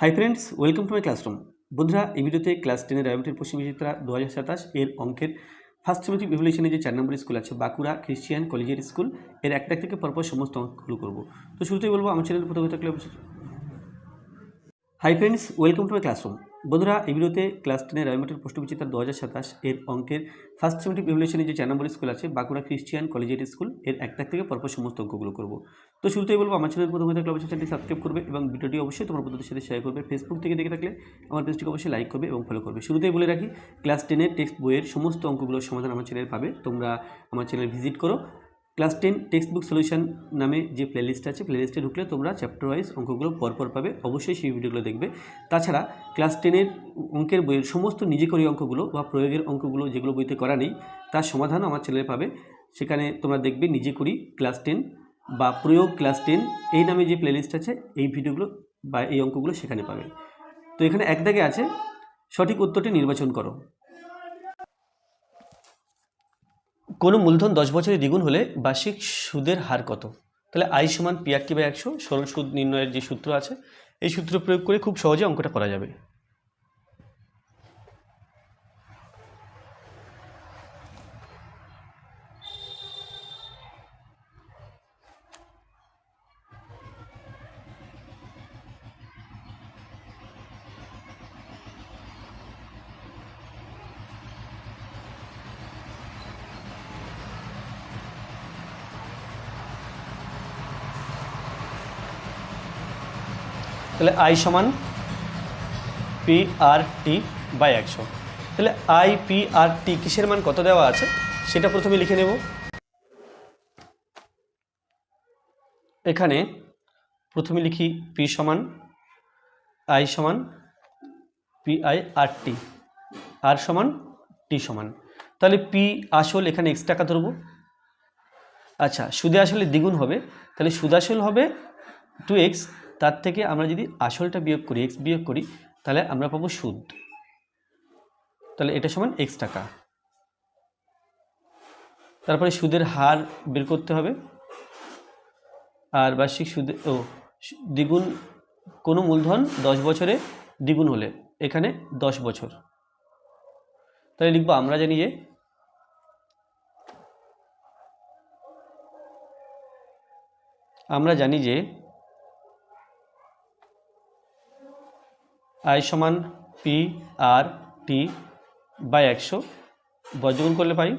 Hi friends, welcome to my classroom. বন্ধুরা, এই ভিডিওতে ক্লাস 10-এর রায়মাটির পশ্চিম বিচিত্রা 2027 এর অঙ্কের ফার্স্ট সেমিস্টার ইভ্যালুয়েশনে যে 4 নম্বরের স্কুল আছে বাঁকুড়া ক্রিশ্চিয়ান কলেজিয়েট স্কুল, এর একটা থেকে পরপর সমস্ত অঙ্কগুলো করবো। তো শুরুতেই বলবো আমার চ্যানেল প্রথমে থাকলে hi friends, welcome to my classroom. বন্ধুরা, এই ভিডিওতে ক্লাস 10-এর রায়মাটির পশ্চিম বিচিত্রা 2027 এর অঙ্কের ফার্স্ট সেমিস্টার ইভ্যালুয়েশনে যে 4 নম্বরের স্কুল আছে বাঁকুড়া ক্রিশ্চিয়ান কলেজিয়েট স্কুল, এর একটা থেকে পরপর সমস্ত অঙ্কগুলো করবো। তো শুরুতেই বলবো আমার চ্যানেল প্রথমে থাকলে অবশ্যই চ্যানেলটি সাবস্ক্রাইব করবে এবং ভিডিওটি অবশ্যই তোমার বন্ধুদের সাথে শেয়ার করবে। ফেসবুক থেকে দেখে থাকলে আমার পেজটিকে অবশ্যই লাইক করবে এবং ফলো করবে। শুরুতেই বলে রাখি, ক্লাস 10-এর টেক্সট বইয়ের সমস্ত অঙ্কগুলোর সমাধান আমার চ্যানেলে পাবে। তোমরা আমার চ্যানেল ভিজিট করো। ক্লাস 10 টেক্সট বুক সলিউশন নামে যে প্লেলিস্ট আছে, প্লেলিস্টে ঢুকলে তোমরা চ্যাপ্টার ওয়াইজ অঙ্কগুলো পরপর পাবে। অবশ্যই সেই ভিডিওগুলো দেখবে। তাছাড়া ক্লাস 10-এর অঙ্কের বইয়ের সমস্ত নিজে করি অঙ্কগুলো বা প্রয়োগের অঙ্কগুলো যেগুলো বইতে করা নেই, তার সমাধান আমার চ্যানেলে পাবে। সেখানে তোমরা দেখবে নিজে করি ক্লাস 10 বা প্রয়োগ ক্লাস 10 এই নামে যে প্লেলিস্ট আছে, এই ভিডিওগুলো বা এই অঙ্কগুলো সেখানে পাবে। তো এখানে এক দাগে আছে, সঠিক উত্তরটি নির্বাচন করো। কোনো মূলধন 10 বছরে দ্বিগুণ হলে বার্ষিক সুদের হার কত? তাহলে আই সমান P/100 সরল সুদ নির্ণয়ের যে সূত্র আছে, এই সূত্র প্রয়োগ করে খুব সহজে অঙ্কটা করা যাবে। তাহলে আই সমান P/100। তাহলে I/P/1 কিসের মান কত দেওয়া আছে সেটা প্রথমে লিখে নেব। এখানে প্রথমে লিখি P সমান I সমান P/100, R সমান T সমান। তাহলে P আসল এখানে X টাকা ধরবো। আচ্ছা, সুদে আসলে দ্বিগুণ হবে, তাহলে সুদ আসল হবে 2x। তার থেকে আমরা যদি আসলটা বিয়োগ করি, x বিয়োগ করি, তাহলে আমরা পাবো সুদ। তাহলে এটা সমান x টাকা। তারপরে সুদের হার বের করতে হবে। আর বার্ষিক সুদে দ্বিগুণ, কোনো মূলধন 10 বছরে দ্বিগুণ হলে, এখানে 10 বছর। তাহলে লিখবো আমরা জানি যে I সমান P/100 বজ্রগুণ করলে পাই।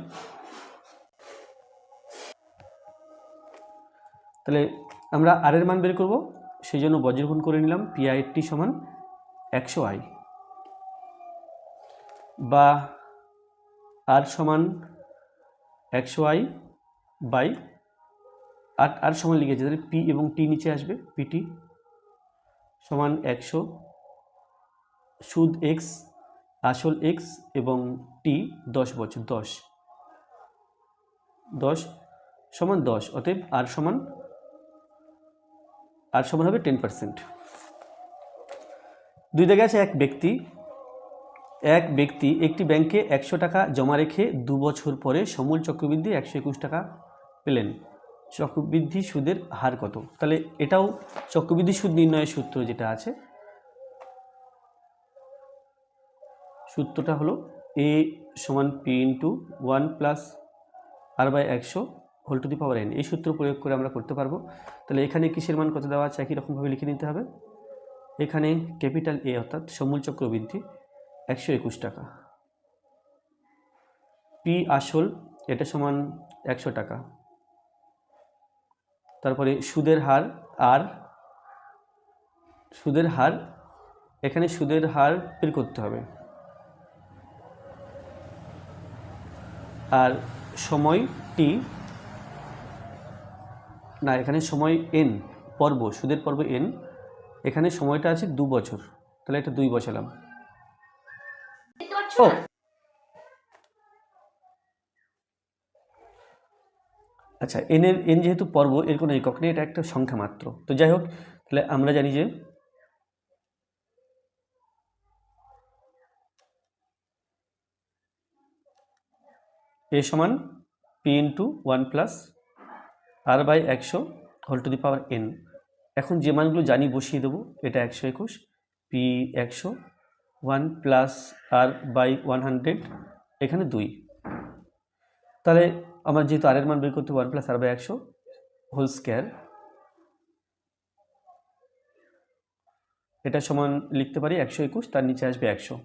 তাহলে আমরা আর এর মান বের করব, সেই জন্য বজ্রগুণ করে নিলাম। P/100 সমান 100I বা আর সমান 100I বাই আর সমান লিখেছে, তাহলে P এবং T নিচে আসবে, PT সমান 100, সুদ X, আসল X এবং T 10 বছর, 10 সমান 10। অতএব আর সমান হবে 10%। দুই জায়গায় আছে এক ব্যক্তি একটি ব্যাংকে 100 টাকা জমা রেখে 2 বছর পরে সমূল চক্রবৃদ্ধি 121 টাকা পেলেন। চক্রবৃদ্ধি সুদের হার কত? তাহলে এটাও চক্রবৃদ্ধি সুদ নির্ণয়ের সূত্র যেটা আছে, সূত্রটা হলো A সমান P × 1 + R/100 whole to the power n। এই সূত্র প্রয়োগ করে আমরা করতে পারবো। তাহলে এখানে কিসের মান কত দেওয়া আছে একই রকমভাবে লিখে নিতে হবে। এখানে ক্যাপিটাল A অর্থাৎ সমূল চক্রবৃদ্ধি 121 টাকা, P আসল এটা সমান 100 টাকা। তারপরে সুদের হার আর এখানে সুদের হার বের করতে হবে। আর সময় T না, এখানে সময় n, পর্ব, সুদের পর্ব n, এখানে সময়টা আছে 2 বছর, তাহলে এটা 2 বসালাম। আচ্ছা, n যেহেতু পর্ব, এর কোনো একক নেই, এটা একটা সংখ্যা মাত্র। তো যাই হোক, তাহলে আমরা জানি যে A সমান P × 1 + R/100 whole to the power n। এখন যে মানগুলো জানি বসিয়ে দেবো। এটা 121, পি 100, 1 প্লাস আর বাই 100, এখানে 2। তাহলে আমার যেহেতু আর এর মান বের করতে 1 plus r by 100 whole square, এটা সমান লিখতে পারি 121, তার নিচে আসবে 100।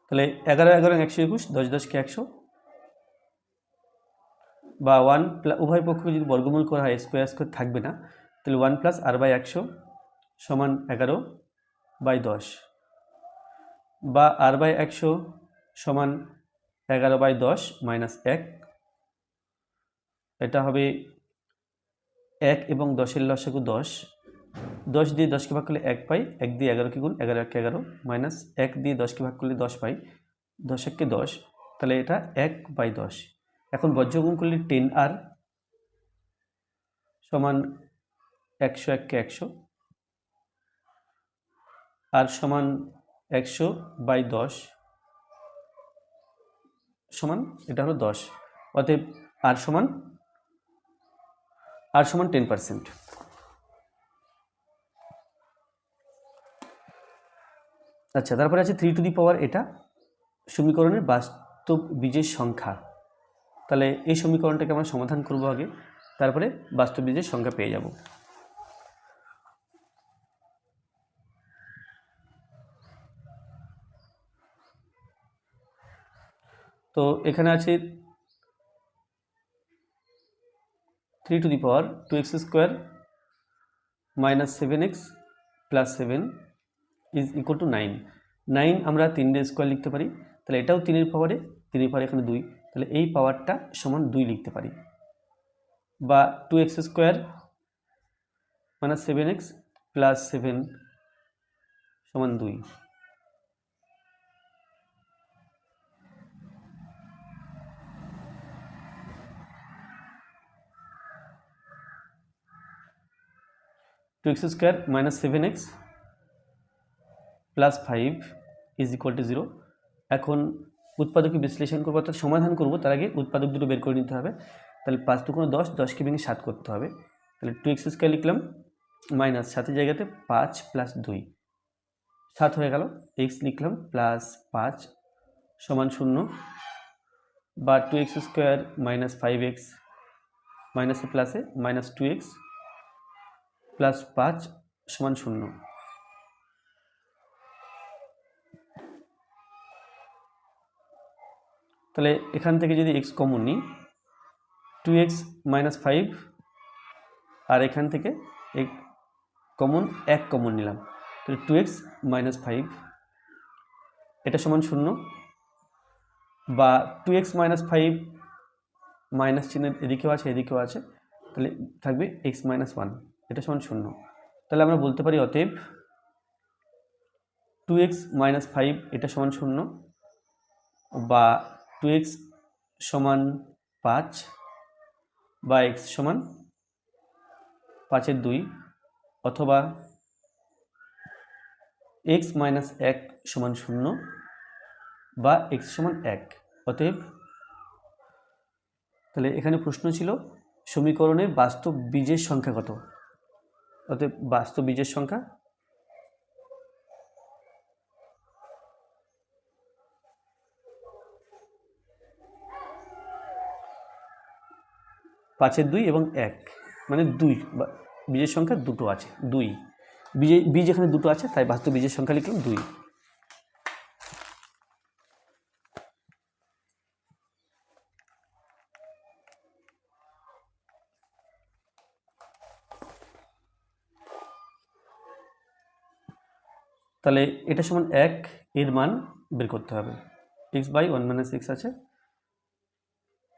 তাহলে 11 11 121, 10 10 কে 100, বা 1 উভয় পক্ষকে যদি বর্গমূল করা হয় স্কোয়ার স্কোয়ার থাকবে না, তাহলে 1 প্লাস আর বাই 100 সমান 11 বাই 10, বা আর বাই 100 সমান 11 বাই 10 মাইনাস 1, এটা হবে 1 এবং 10-এর লসাগু 10, 10 দিয়ে 10কে ভাগ করলে 1 পাই, 1 দিয়ে 11কে গুণ, 11 1 11, মাইনাস 1 দিয়ে 10কে ভাগ করলে 10 পাই, 10 1 কে 10, তাহলে এটা 1 বাই 10। এখন বজ্রগুণ করলে 10r সমান 101 কে 100, আর সমান 100 বাই 10 সমান, এটা হলো 10, অতএব আর সমান 10%। আচ্ছা, তারপরে আছে 3 টু দি পাওয়ার, এটা সমীকরণের বাস্তব বীজের সংখ্যা। তাহলে এই সমীকরণটাকে আমরা সমাধান করব আগে, তারপরে বাস্তব বীজের সংখ্যা পেয়ে যাব। তো এখানে আছে 3 two the power 2x square minus 7x plus 7 is equal two 9। 9 আমরা 3 স্কোয়ার লিখতে পারি, তাহলে এটাও 3-এর পাওয়ারে, 3-এর পাওয়ারে এখানে 2, তাহলে এই পাওয়ারটা সমান 2 লিখতে পারি, বা 2x square minus 7x plus 7 সমান 2। Two x square minus 7x plus 5 is equal to 0। এখন উৎপাদকে বিশ্লেষণ করবো, অর্থাৎ সমাধান করবো, তার আগে উৎপাদক দুটো বের করে নিতে হবে। তাহলে 5 দুগুণ 10, 10কে ভেঙে 7 করতে হবে। তাহলে 2x স্কোয়ার লিখলাম, মাইনাস 7-এর জায়গাতে 5 প্লাস 2, 7 হয়ে গেল। x লিখলাম প্লাস 5 সমান 0, বা 2x স্কোয়ার মাইনাস 5x মাইনাসে প্লাসে মাইনাস 2x প্লাস 5 সমান 0। তাহলে এখান থেকে যদি x কমন নিই, 2x মাইনাস 5, আর এখান থেকে কমন 1 কমন নিলাম, তাহলে 2x মাইনাস 5, এটা সমান 0, বা 2x মাইনাস 5 মাইনাস চিহ্ন এদিকেও আছে এদিকেও আছে, তাহলে থাকবে x মাইনাস 1, এটা সমান 0। তাহলে আমরা বলতে পারি অতএব 2x মাইনাস 5 এটা সমান 0, বা 2x সমান 5, বা x সমান 5-এর 2, অথবা x মাইনাস 1 সমান 0, বা x সমান 1। অতএব তাহলে এখানে প্রশ্ন ছিল সমীকরণে বাস্তব বীজের সংখ্যা কত। অতএব বাস্তব বীজের সংখ্যা 5-এর 2 এবং 1, মানে 2, বীজের সংখ্যা দুটো আছে, 2 বীজ এখানে দুটো আছে, তাই বাস্তব বীজের সংখ্যা লিখলাম 2। তাহলে এটা সমান 1, এর মান বের করতে হবে। x বাই 1 মাইনাস x আছে,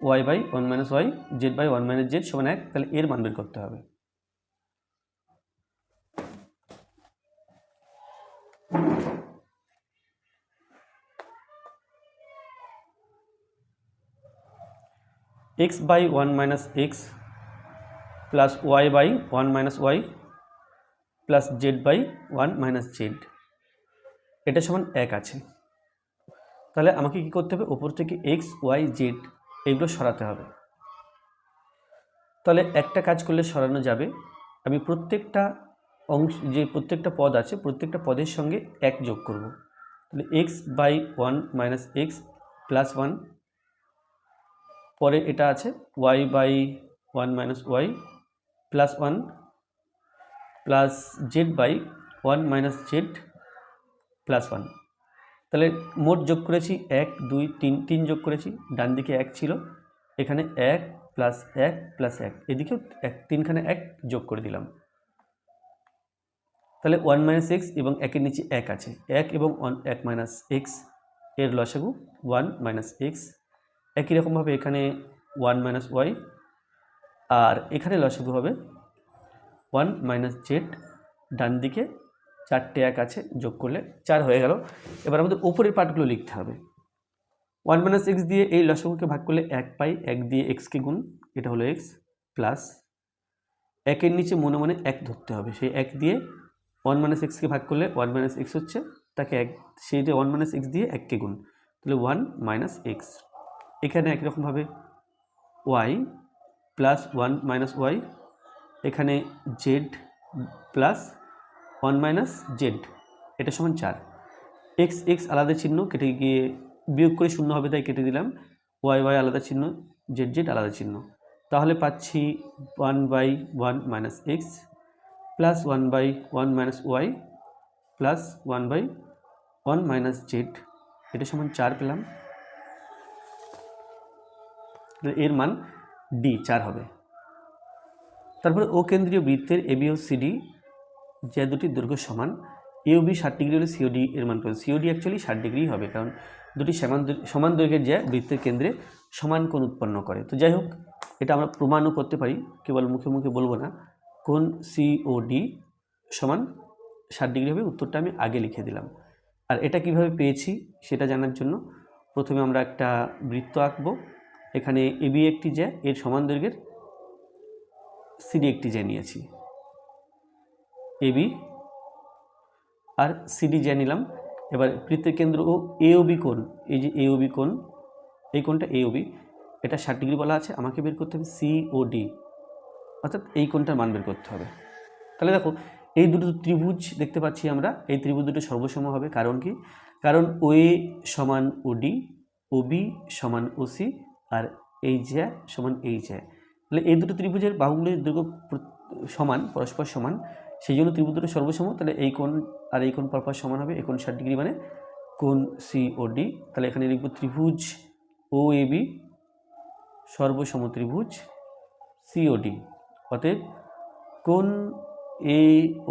y by 1 minus y, z by 1 minus z সমান 1, তাহলে এর মান বের করতে হবে। x by 1 minus x plus y by 1 minus y plus z by 1 minus z, এটা সমান 1 আছে। তাহলে আমাকে কি করতে হবে, ওপর থেকে এক্স ওয়াই জেড এইগুলো সরাতে হবে। তাহলে একটা কাজ করলে সরানো যাবে, আমি প্রত্যেকটা অংশ যে প্রত্যেকটা পদ আছে প্রত্যেকটা পদের সঙ্গে এক যোগ করব। তাহলে x by one minus x plus one, পরে এটা আছে y by one minus y plus one plus z by one minus z plus one. তাহলে মোট যোগ করেছি এক দুই তিন, তিন যোগ করেছি, ডান দিকে এক ছিল, এখানে এক প্লাস এক প্লাস এক, এদিকেও এক, তিনখানে এক যোগ করে দিলাম। তাহলে ওয়ান মাইনাস এক্স এবং একের নিচে এক আছে, এক এবং এক মাইনাস এক্স এর লসাগু ওয়ান মাইনাস এক্স। একই রকমভাবে এখানে ওয়ান মাইনাস ওয়াই, আর এখানে লসাগু হবে ওয়ান মাইনাস জেড, ডান দিকে চারটে এক আছে, যোগ করলে চার হয়ে গেল। এবার আমাদের উপরের পার্টগুলো লিখতে হবে। ওয়ান মাইনাস এক্স দিয়ে এই লসাগুকে ভাগ করলে এক পাই, এক দিয়ে এক্সকে গুণ, এটা হলো এক্স প্লাস একের নিচে মনে মনে এক ধরতে হবে, সেই এক দিয়ে ওয়ান মাইনাস এক্সকে ভাগ করলে ওয়ান মাইনাস এক্স হচ্ছে, তাকে এক, সেইটা ওয়ান মাইনাস এক্স দিয়ে এককে গুণ, তাহলে ওয়ান মাইনাস এক্স। এখানে একই রকমভাবে y plus one minus y, এখানে z plus one minus z, এটা সমান চার। এক্স এক্স আলাদা চিহ্ন কেটে গিয়ে বিয়োগ করে শূন্য হবে, তাই কেটে দিলাম। ওয়াই ওয়াই আলাদা চিহ্ন, জেড জেড আলাদা চিহ্ন, তাহলে পাচ্ছি one by one minus x plus one by one minus y plus one by one minus z, এটা সমান চার পেলাম। এর মান ডি, চার হবে। তারপরে ও কেন্দ্রীয় বৃত্তের এবি ও সিডি যে দুটি দৈর্ঘ্য সমান, এওবি 60 ডিগ্রি হলে সিওডি এর মান কত? সিওডি অ্যাকচুয়ালি 60 ডিগ্রি হবে, কারণ দুটি সমান দৈর্ঘ্যের যে বৃত্তের কেন্দ্রে সমান কোণ উৎপন্ন করে। তো যাই হোক, এটা আমরা প্রমাণও করতে পারি, কেবল মুখে মুখে বলবো না। কোণ সিওডি সমান 60 ডিগ্রি হবে, উত্তরটা আমি আগে লিখে দিলাম। আর এটা কিভাবে পেয়েছি সেটা জানার জন্য প্রথমে আমরা একটা বৃত্ত আঁকবো। এখানে এবি একটি জ্যা, এর সমান দৈর্ঘ্যের সিডি একটি জ্যা নিয়েছি, এবি আর সিডি জ্যা নিলাম। এবার বৃত্তের কেন্দ্র ও এওবি কোণ, এই যে এওবি কোণ, এই কোণটা এওবি, এটা 60 ডিগ্রি বলা আছে, আমাকে বের করতে হবে সিওডি, অর্থাৎ এই কোণটার মান বের করতে হবে। তাহলে দেখো এই দুটো ত্রিভুজ দেখতে পাচ্ছি আমরা, এই ত্রিভুজ দুটো সর্বসম হবে। কারণ কি? কারণ ওএ সমান ওডি, ওবি সমান ওসি, আর এই জ্যা সমান এই জ্যা। তাহলে এই দুটো ত্রিভুজের বাহুগুলির দৈর্ঘ্য সমান, পরস্পর সমান, সেই জন্য ত্রিভুজ দুটো সর্বসম। তাহলে এই কোণ আর এই কোণ পরপর সমান হবে, এই কোণ 60 ডিগ্রি মানে কোণ সিওডি। তাহলে এখানে লিখব ত্রিভুজ ও এবি সর্বসম ত্রিভুজ সিওডি, অতএব কোণ এ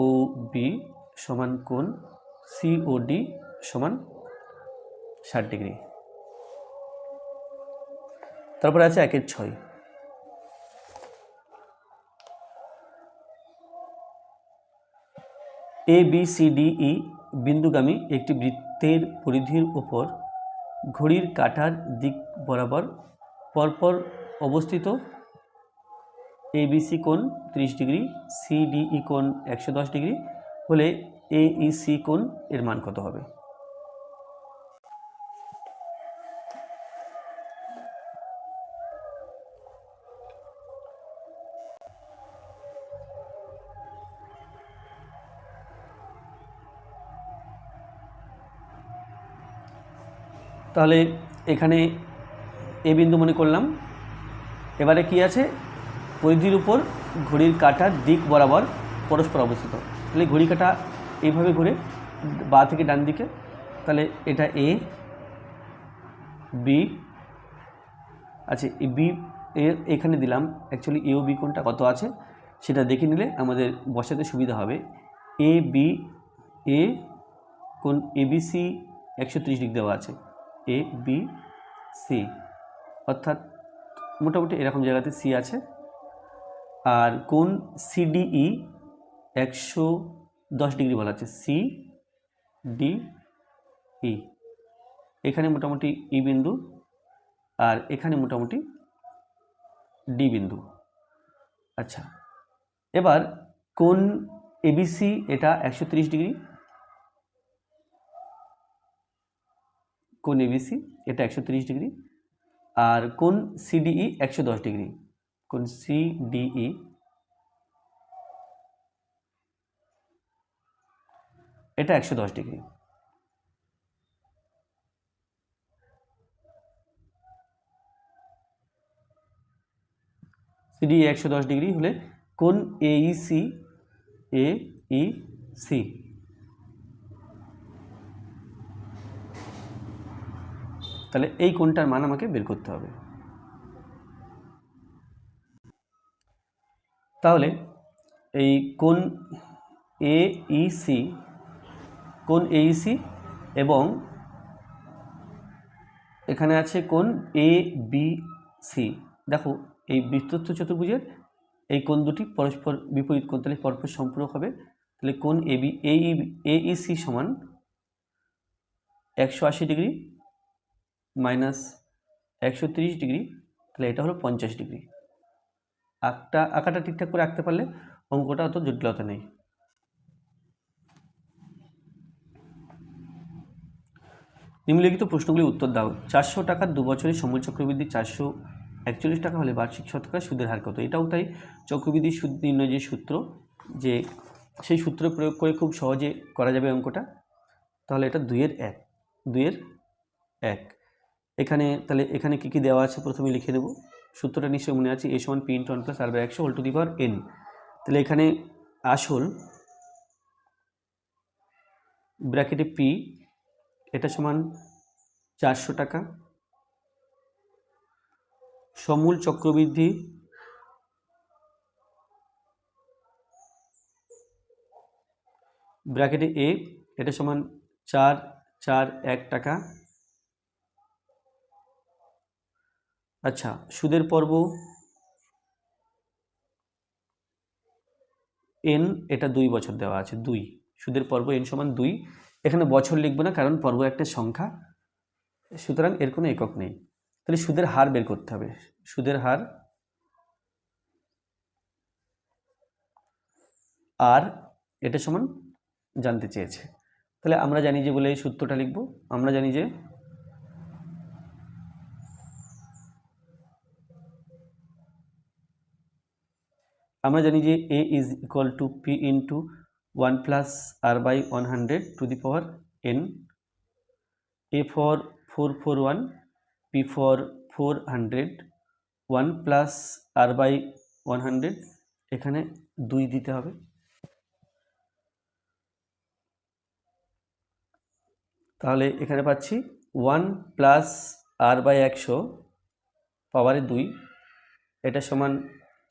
ও বি সমান কোণ সিওডি সমান 60 ডিগ্রি। তারপরে আছে 1/6। A B C D E বিন্দুগামী একটি বৃত্তের পরিধির উপর ঘড়ির কাঁটার দিক বরাবর পরপর অবস্থিত এবিসি কোণ 30 ডিগ্রি, সিডিই কোণ 110 ডিগ্রি হলে এইসি কোণ এর মান কত হবে? তাহলে এখানে এ বিন্দু মনে করলাম। এবারে কি আছে? পরিধির উপর ঘড়ির কাঁটার দিক বরাবর পরস্পর অবস্থিত। তাহলে ঘড়ি কাঁটা এইভাবে ঘুরে বাঁ থেকে ডান দিকে, তাহলে এটা এ বি আছে, বি এখানে দিলাম। অ্যাকচুয়ালি এ ও বি কোণটা কত আছে সেটা দেখে নিলে আমাদের বসাতে সুবিধা হবে। এ বি এ কোণ এবিসি 130 ডিগ্রি দেওয়া আছে, এ বি সি, অর্থাৎ মোটামুটি এরকম জায়গাতে সি আছে। আর কোণ সিডিই 110 ডিগ্রি বলা আছে, সি ডি ই, এখানে মোটামুটি ই বিন্দু আর এখানে মোটামুটি ডি বিন্দু। আচ্ছা, এবার কোণ এবিসি এটা 130 ডিগ্রি, কোণ এবিসি এটা 130 ডিগ্রি, আর কোণ সিডিই 110 ডিগ্রি। কোণ সিডিই এটা 110 ডিগ্রি। সিডিই 110 ডিগ্রি হলে কোণ এইসি এইসি তাহলে এই কোণটার মান আমাকে বের করতে হবে। তাহলে এই কোণ এইসি এবং এখানে আছে কোণ এবিসি। দেখো এই বৃত্তস্থ চতুর্ভুজের এই কোণ দুটি পরস্পর বিপরীত কোণ, তাহলে পরস্পর সম্পূরক হবে। তাহলে কোণ এইসি সমান 180 ডিগ্রি মাইনাস 130 ডিগ্রি, তাহলে এটা হলো 50 ডিগ্রি। আঁকাটা ঠিকঠাক করে আঁকতে পারলে অঙ্কটা অত জটিলতা নেই। নিম্নলিখিত প্রশ্নগুলির উত্তর দাও। 400 টাকার 2 বছরের সমূল চক্রবৃদ্ধি 441 টাকা হলে বার্ষিক শতকরা সুদের হার কত? এটাও তাই, চক্রবৃদ্ধি সুদ নির্ণয় যে সূত্র, যে সেই সূত্র প্রয়োগ করে খুব সহজে করা যাবে অঙ্কটা। তাহলে এটা 2 এর 1। এখানে তাহলে এখানে কী কী দেওয়া আছে প্রথমে লিখে দেবো। সূত্রটা নিশ্চয়ই মনে আছে, a সমান p × 1 + r/100 whole to the power n। তাহলে এখানে আসল ব্র্যাকেটে p এটা সমান 400 টাকা, সমূল চক্রবৃদ্ধি ব্র্যাকেটে a এটা সমান 441 টাকা। আচ্ছা, সুদের পর্ব n এটা 2 বছর দেওয়া আছে, 2 সুদের পর্ব n সমান 2। এখানে বছর লিখব না কারণ পর্ব একটা সংখ্যা, সুতরাং এর কোনো একক নেই। তাহলে সুদের হার বের করতে হবে। সুদের হার আর এটা সমান জানতে চেয়েছে। তাহলে আমরা জানি যে বলে এই সূত্রটা লিখব। আমরা জানি যে a is equal to p into 1 plus r/100 to the power n, a for 441, p for 400, 1 plus r/100 এখানে 2 দিতে হবে। তাহলে এখানে পাচ্ছি 1 প্লাস r/100 পাওয়ারে 2, এটা সমান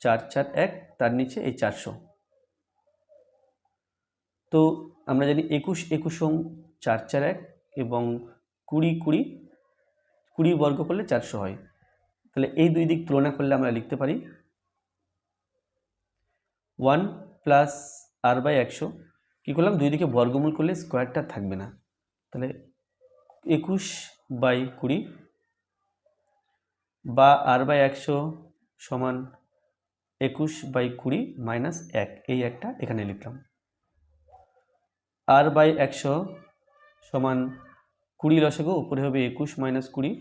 441, তার নিচে এই 400। তো আমরা জানি 21 21 441 এবং 20 20 20 বর্গ করলে 400 হয়। তাহলে এই দুই দিক তুলনা করলে আমরা লিখতে পারি 1 প্লাস r/100 কী করলাম, দুই দিকে বর্গমূল করলে স্কোয়ারটা থাকবে না। তাহলে 21/20 বা r/100 সমান 21/20 মাইনাস 1, এই একটা এখানে লিখলাম। r/100 সমান 20 লসাগু, উপরে হবে 21 মাইনাস 20,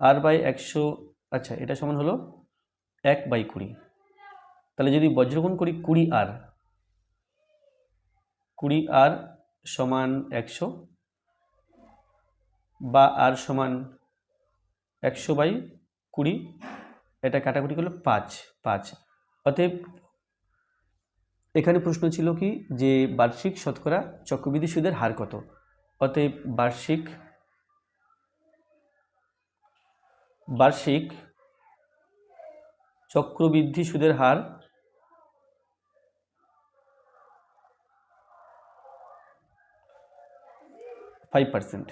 r/100 আচ্ছা এটা সমান হলো 1/20। তাহলে যদি বজ্রগুণ করি 20r সমান 100 বা r সমান 100/20, এটা কাটাকুটি করলে 5। অতএব এখানে প্রশ্ন ছিল কি যে বার্ষিক শতকরা চক্রবৃদ্ধি সুদের হার কত? অতএব বার্ষিক চক্রবৃদ্ধি সুদের হার 5%।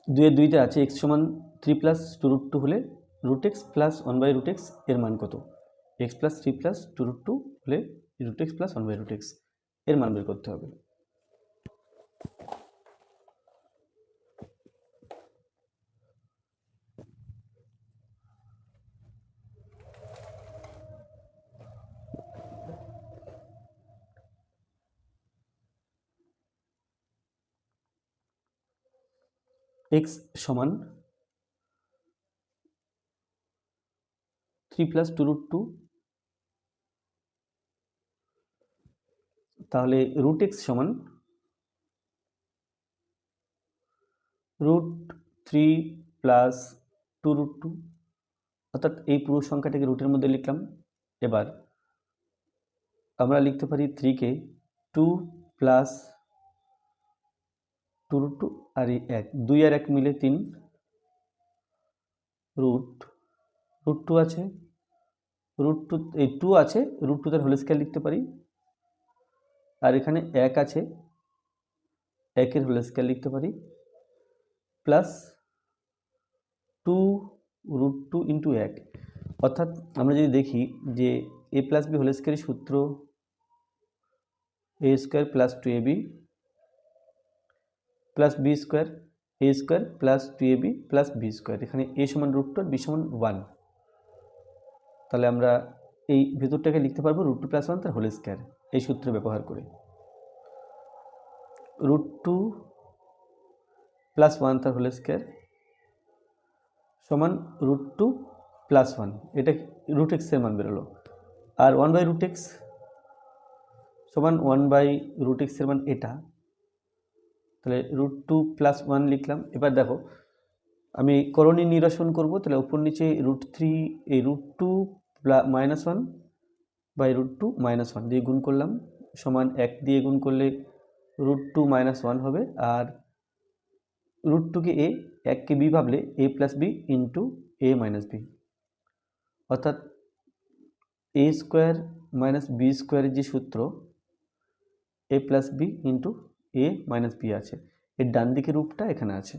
2 আছে x সমান 3 + 2√2 হলে √x + 1/√x এর মান কত? x + 3 + 2√2 হলে √x + 1/√x এর মান বের করতে হবে। x সমান 3 প্লাস 2√2, তাহলে রুট এক্স সমান √3 প্লাস 2√2, অর্থাৎ এই পুরো সংখ্যাটাকে রুটের মধ্যে লিখলাম। এবার আমরা লিখতে পারি 3কে 2 প্লাস 2√2 আর এই 1, 2 আর 1 মিলে 3, √2 আছে, √2 এই 2 আছে, √2 তার হোল স্কয়ার লিখতে পারি, আর এখানে 1 আছে, 1 এর হোল স্কয়ার লিখতে পারি, প্লাস 2√2 ইন্টু 1, অর্থাৎ আমরা যদি দেখি যে a প্লাস বি হোল স্কয়ারের সূত্র a square plus 2ab plus b square, a square plus 2ab plus b square, এখানে a সমান √2 আর b সমান 1, তাহলে আমরা এই ভেতরটাকে লিখতে পারবো √2 প্লাস 1 তার হোল স্কয়ার এই সূত্র ব্যবহার করে। √2 প্লাস 1 তার হোল স্কয়ার সমান √2 প্লাস 1, এটা রুট এক্স এর মান বেরোলো, আর 1/√x সমান 1/√x এর মান এটা, তাহলে √2 প্লাস 1 লিখলাম। এবার দেখো আমি করণী নিরসন করব, তাহলে উপর নিচে √3 এই √2 মাইনাস 1/√2 মাইনাস 1 দিয়ে গুণ করলাম, সমান 1 দিয়ে গুণ করলে √2 মাইনাস 1 হবে, আর √2 কে a, 1 কে b ভাবলে a plus b into a minus b, অর্থাৎ a স্কোয়ার মাইনাস বি স্কোয়ারের যে সূত্র a plus b into a minus b আছে, এর ডান দিকের রূপটা এখানে আছে,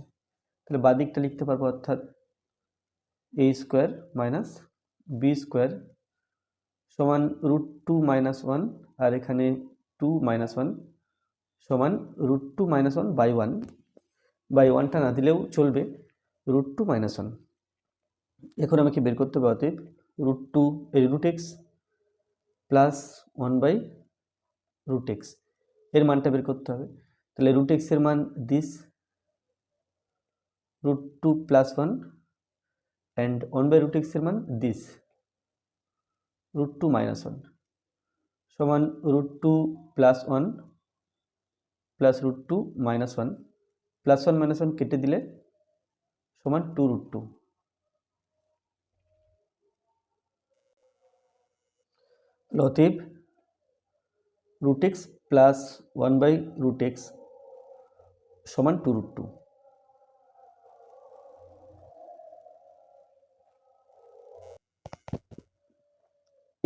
তাহলে বাঁ দিকটা লিখতে পারবো, অর্থাৎ a square minus b square সমান √2 মাইনাস 1, আর এখানে 2 মাইনাস 1 সমান √2 মাইনাস 1 বাই 1, বাই 1টা না দিলেও চলবে, √2 মাইনাস 1। এখন আমাকে বের করতে হবে অতএব √2 এই √x প্লাস 1/√x এর মানটা বের করতে হবে, তাহলে √x এর মান দিস √2 প্লাস 1 অ্যান্ড 1/√x এর মান দিস √2 মাইনাস 1 সমান √2 plus 1 plus √2 minus 1, plus 1 minus 1 কেটে দিলে সমান 2√2। অতএব √x প্লাস 1/√x সমান 2√2।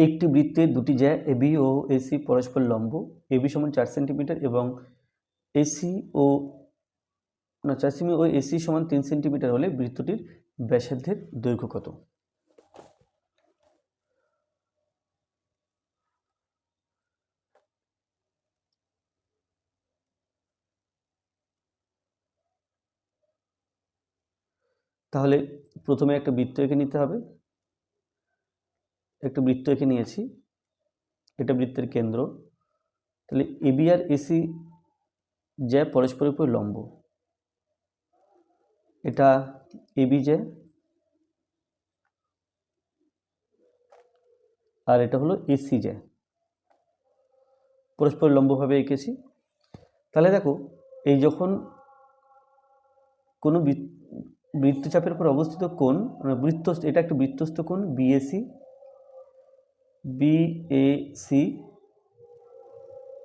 একটি বৃত্তের দুটি জ্যা এবি ও এসি পরস্পর লম্ব, এবি সমান 4 সেন্টিমিটার এবং এসি ও 4 সেমি ও এসি সমান 3 সেন্টিমিটার হলে বৃত্তটির ব্যাসার্ধের দৈর্ঘ্য কত? তাহলে প্রথমে একটা বৃত্ত এঁকে নিতে হবে, একটা বৃত্ত এঁকে নিয়েছি, এটা বৃত্তের কেন্দ্র, তাহলে এবি আর এসি জ্যা পরস্পরের উপর লম্ব, এটা এবি জ্যা আর এটা হলো এসি জ্যা, পরস্পর লম্বভাবে এঁকেছি। তাহলে দেখো এই যখন কোনো বৃত্তচাপের উপর অবস্থিত কোণ, এটা একটা বৃত্তস্থ কোণ বিএসি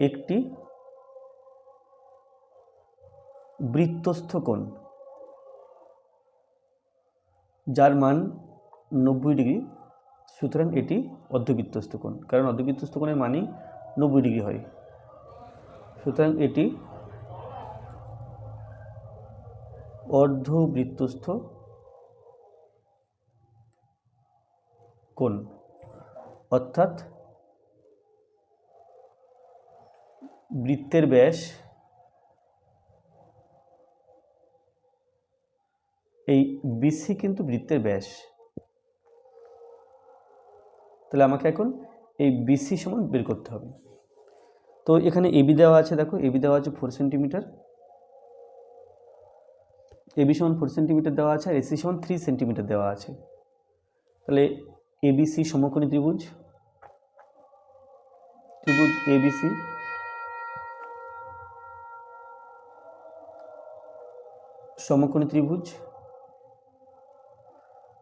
একটি বৃত্তস্থ কোণ যার মান 90 ডিগ্রি, সুতরাং এটি অর্ধবৃত্তস্থ কোণ, কারণ অর্ধবৃত্তস্থ কোণের মানই 90 ডিগ্রি হয়, সুতরাং এটি অর্ধবৃত্তস্থ কোণ, অর্থাৎ বৃত্তের ব্যাস এই বিসি কিন্তু বৃত্তের ব্যাস, তাহলে আমাকে এখন এই বিসি সমান বের করতে হবে। তো এখানে এবি দেওয়া আছে, দেখো এবি দেওয়া আছে 4 সেন্টিমিটার, এবি সমান 4 সেন্টিমিটার দেওয়া আছে আর এসি সমান 3 সেন্টিমিটার দেওয়া আছে। তাহলে এবিসি সমকোণী ত্রিভুজ, ত্রিভুজ এবিসি সমকোণী ত্রিভুজ।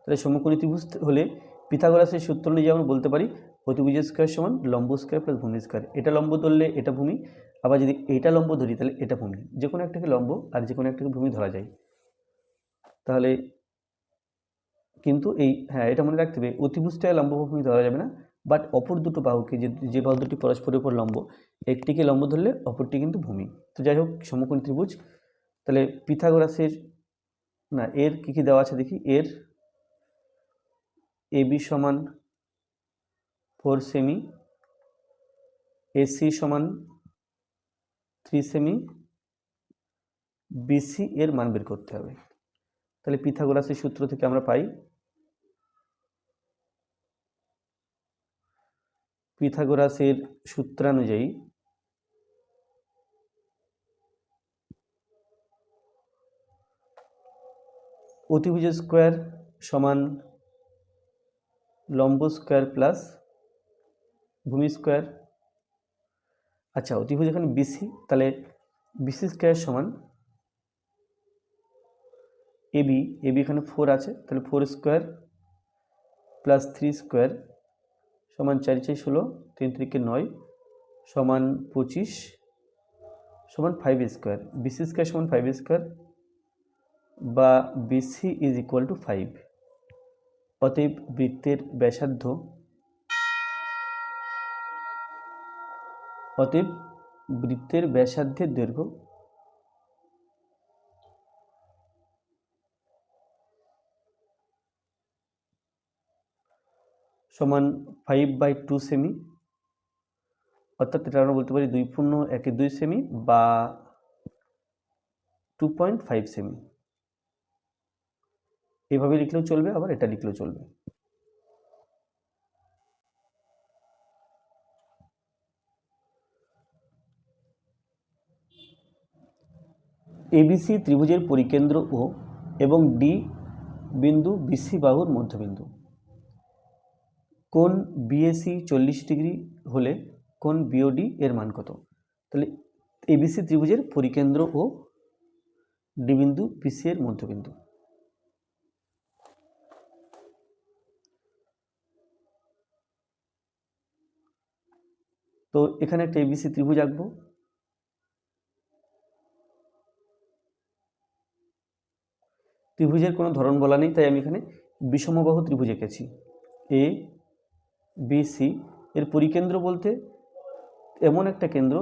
তাহলে সমকোণী ত্রিভুজ হলে পিথাগোরাসের সূত্র অনুযায়ী আমরা বলতে পারি অতিভুজ স্কয়ার সমান লম্ব স্কয়ার প্লাস ভূমি স্কয়ার। এটা লম্ব ধরলে এটা ভূমি, আবার যদি এটা লম্ব ধরি তাহলে এটা ভূমি। যে কোনো একটাকে লম্ব আর যে কোনো একটাকে ভূমি ধরা যায়। তাহলে কিন্তু এটা মনে রাখতে হবে, অতিভুজটাকে লম্ব বা ভূমি ধরা যাবে না, বাট অপর দুটো বাহুকে যে বাহু দুটি পরস্পরের উপর লম্ব, একটিকে লম্ব ধরলে অপরটি কিন্তু ভূমি। তো যাই হোক, সমকোণী ত্রিভুজ। তাহলে পিথাগোরাসের এর কী কী দেওয়া আছে দেখি। এর এবি সমান 4 সেমি, এসি সমান 3 সেমি, বিসি এর মান বের করতে হবে। তাহলে পিথাগোরাসের সূত্র থেকে আমরা পাই, পিথাগোরাসের সূত্রানুযায়ী অতিভুজ স্কয়ার সমান লম্ব স্কয়ার প্লাস ভূমি স্কয়ার। আচ্ছা, অতিভুজ এখানে বিসি, তাহলে বিসি স্কয়ার সমান এবি, এবি এখানে 4 আছে, তাহলে 4 স্কয়ার প্লাস 3 স্কয়ার সমান 4 4 16, 3 3 9 সমান 25 সমান 5 স্কয়ার। বিসি স্কয়ার সমান 5 স্কয়ার বা বিসি ইজ ইকুয়াল টু 5। অতএব বৃত্তের ব্যাসার্ধ, অতএব বৃত্তের ব্যাসার্ধের দৈর্ঘ্য সমান 5/2 সেমি, অর্থাৎ এটা আমরা বলতে পারি 2.1 সেমি বা 2.5 সেমি। এভাবে লিখলেও চলবে, আবার এটা লিখলেও চলবে। এবিসি ত্রিভুজের পরিকেন্দ্র ও এবং ডি বিন্দু বিসি বাহুর মধ্যবিন্দু। কোণ বিএসি 40 ডিগ্রি হলে কোণ বিওডি এর মান কত? তাহলে এবিসি ত্রিভুজের পরিকেন্দ্র ও ডি বিন্দু বিসি এর মধ্যবিন্দু। তো এখানে একটা এবিসি ত্রিভুজ আঁকবো। ত্রিভুজের কোনো ধরন বলা নেই, তাই আমি এখানে বিষমবাহু ত্রিভুজ এঁকেছি। এ বি সি এর পরিকেন্দ্র বলতে এমন একটা কেন্দ্র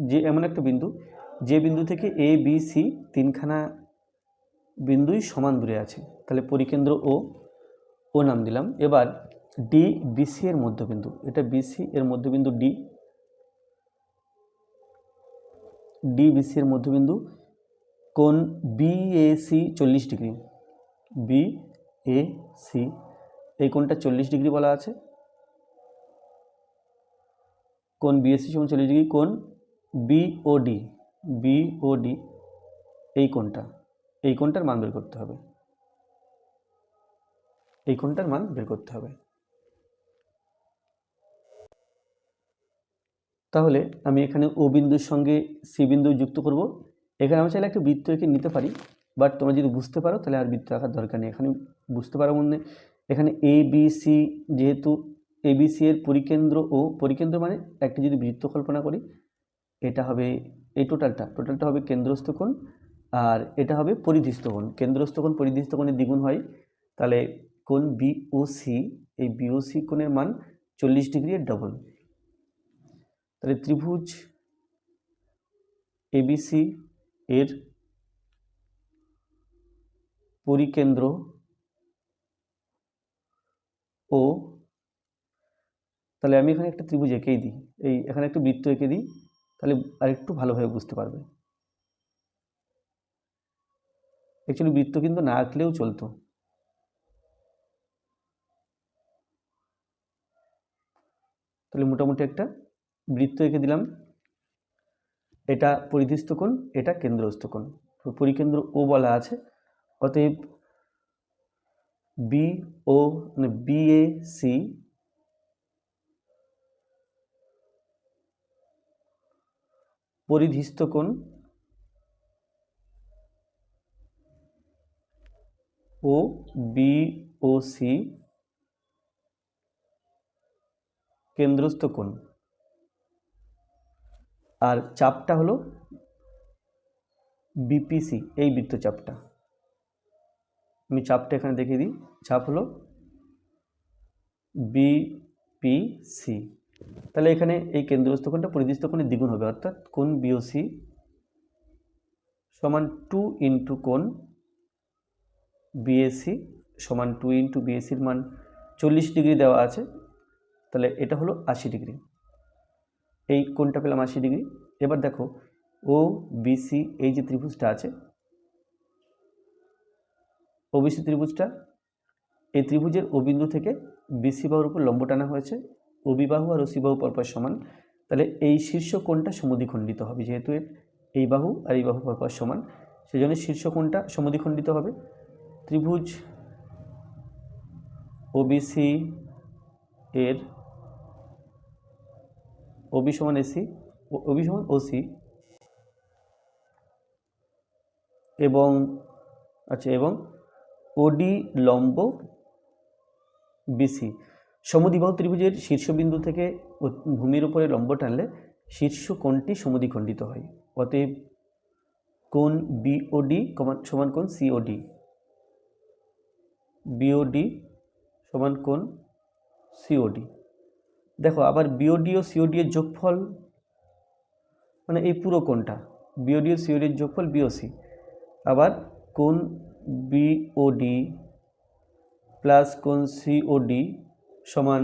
যে এমন একটা বিন্দু যে বিন্দু থেকে এ বি সি তিনখানা বিন্দুই সমান দূরে আছে, তাহলে পরিকেন্দ্র ও নাম দিলাম। এবার ডি বিসি এর মধ্যবিন্দু, এটা বিসি এর মধ্যবিন্দু ডি বিসি এর মধ্যবিন্দু। কোণ বিএসি 40 ডিগ্রি, বিএসি এই কোণটা 40 ডিগ্রি বলা আছে। কোণ বিএসি সমান 40 ডিগ্রি। কোণ বিওডি এই কোণটার মান বের করতে হবে, এই কোণটার মান বের করতে হবে। তাহলে আমি এখানে ও বিন্দুর সঙ্গে সি বিন্দু যুক্ত করব। এখানে আমি চাইলে একটা বৃত্ত এঁকে নিতে পারি, বাট তোমরা যদি বুঝতে পারো তাহলে আর বৃত্ত আঁকার দরকার নেই। এখানে বুঝতে পারো মনে, এখানে এ বি সি, যেহেতু এ বি সি এর পরিকেন্দ্র মানে একটা যদি বৃত্ত কল্পনা করি, এটা হবে এই টোটালটা হবে কেন্দ্রস্থ কোণ, আর এটা হবে পরিধিস্থ কোণ। কেন্দ্রস্থ কোণ পরিধিস্থ কোণের দ্বিগুণ হয়, তাহলে কোণ বিওসি, এই বিওসি কোণের মান 40 ডিগ্রি এর ডবল। তাহলে ত্রিভুজ এবিসি এর পরিকেন্দ্র ও, তাহলে আমি এখানে একটা ত্রিভুজ এঁকেই দিই, এখানে একটা বৃত্ত এঁকে দিই, তাহলে আরেকটু ভালোভাবে বুঝতে পারবে। অ্যাকচুয়ালি বৃত্ত কিন্তু না আঁকলেও চলতো। তাহলে মোটামুটি একটা বৃত্ত এঁকে দিলাম। এটা পরিধিস্থ কোণ, এটা কেন্দ্রস্থ কোণ। পরিকেন্দ্র ও বলা আছে, অতএব বিও মানে বিএসি পরিধিস্থ কোণ ও বিওসি কেন্দ্রস্থ কোণ। আর চাপটা হলো বিপিসি, এই বৃত্তচাপটা। আমি চাপটা এখানে দেখিয়ে দিই। চাপ হলো বিপিসি। তাহলে এখানে এই কেন্দ্রস্থ কোণটা পরিধিস্থ কোণের দ্বিগুণ হবে, অর্থাৎ কোণ বিওসি সমান 2 ইন্টু কোণ বিএসি সমান 2 ইন্টু বিএসির মান 40 ডিগ্রি দেওয়া আছে, তাহলে এটা হলো 80 ডিগ্রি। এই কোণটা পেলাম 80 ডিগ্রি। এবার দেখো ও বিসি এই যে ত্রিভুজটা আছে, ওবিসি ত্রিভুজটা, এই ত্রিভুজের ও বিন্দু থেকে বিসি বাহুর উপর লম্ব টানা হয়েছে, ওবি বাহু আর ওসি বাহু পরপর সমান, তাহলে এই শীর্ষ কোণটা সমদ্বিখণ্ডিত হবে। যেহেতু এই বাহু আর এই বাহু পরপর সমান, সেই জন্য শীর্ষ কোণটা সমদ্বিখণ্ডিত হবে। ত্রিভুজ ওবিসি এর ওবি সমান এসি, ওবি সমান ওসি এবং এবং ওডি লম্ব বিসি, সমদ্বিবাহু ত্রিভুজের শীর্ষবিন্দু থেকে ভূমির উপরে লম্ব টানলে শীর্ষ কোণটি সমদ্বিখণ্ডিত হয়। অতএব কোণ বিওডি সমান কোণ সিওডি, বিওডি সমান কোণ সিওডি। দেখো আবার বিওডি ও সিওডি এর যোগফল মানে এই পুরো কোণটা, বিওডি ও সিওডি এর যোগফল বিওসি। আবার কোণ বিওডি প্লাস কোণ সিওডি সমান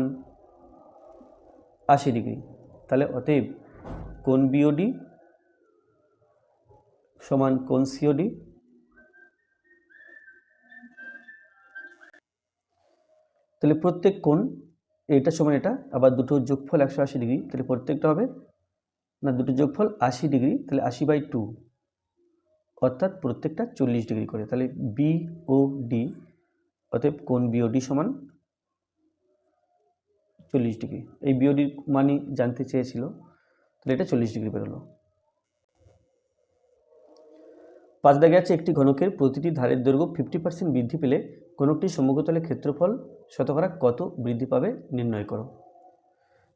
80 ডিগ্রি। তাহলে অতএব কোণ বিওডি সমান কোণ সিওডি। তাহলে প্রত্যেক কোণ, এটা সমান এটা, আবার দুটো যোগফল 180 ডিগ্রি, তাহলে প্রত্যেকটা হবে না দুটো যোগফল 80 ডিগ্রি, তাহলে 80/2, অর্থাৎ প্রত্যেকটা 40 ডিগ্রি করে। তাহলে বিওডি, অতএব কোণ বিওডি সমান 40 ডিগ্রি। এই বিওডির মানই জানতে চেয়েছিল, তাহলে এটা 40 ডিগ্রি বেরোলো। 5 দাগে আছে একটি ঘনকের প্রতিটি ধারের দৈর্ঘ্য 50% বৃদ্ধি পেলে ঘনকটির সমগ্রতলের ক্ষেত্রফল শতকরা কত বৃদ্ধি পাবে নির্ণয় করো।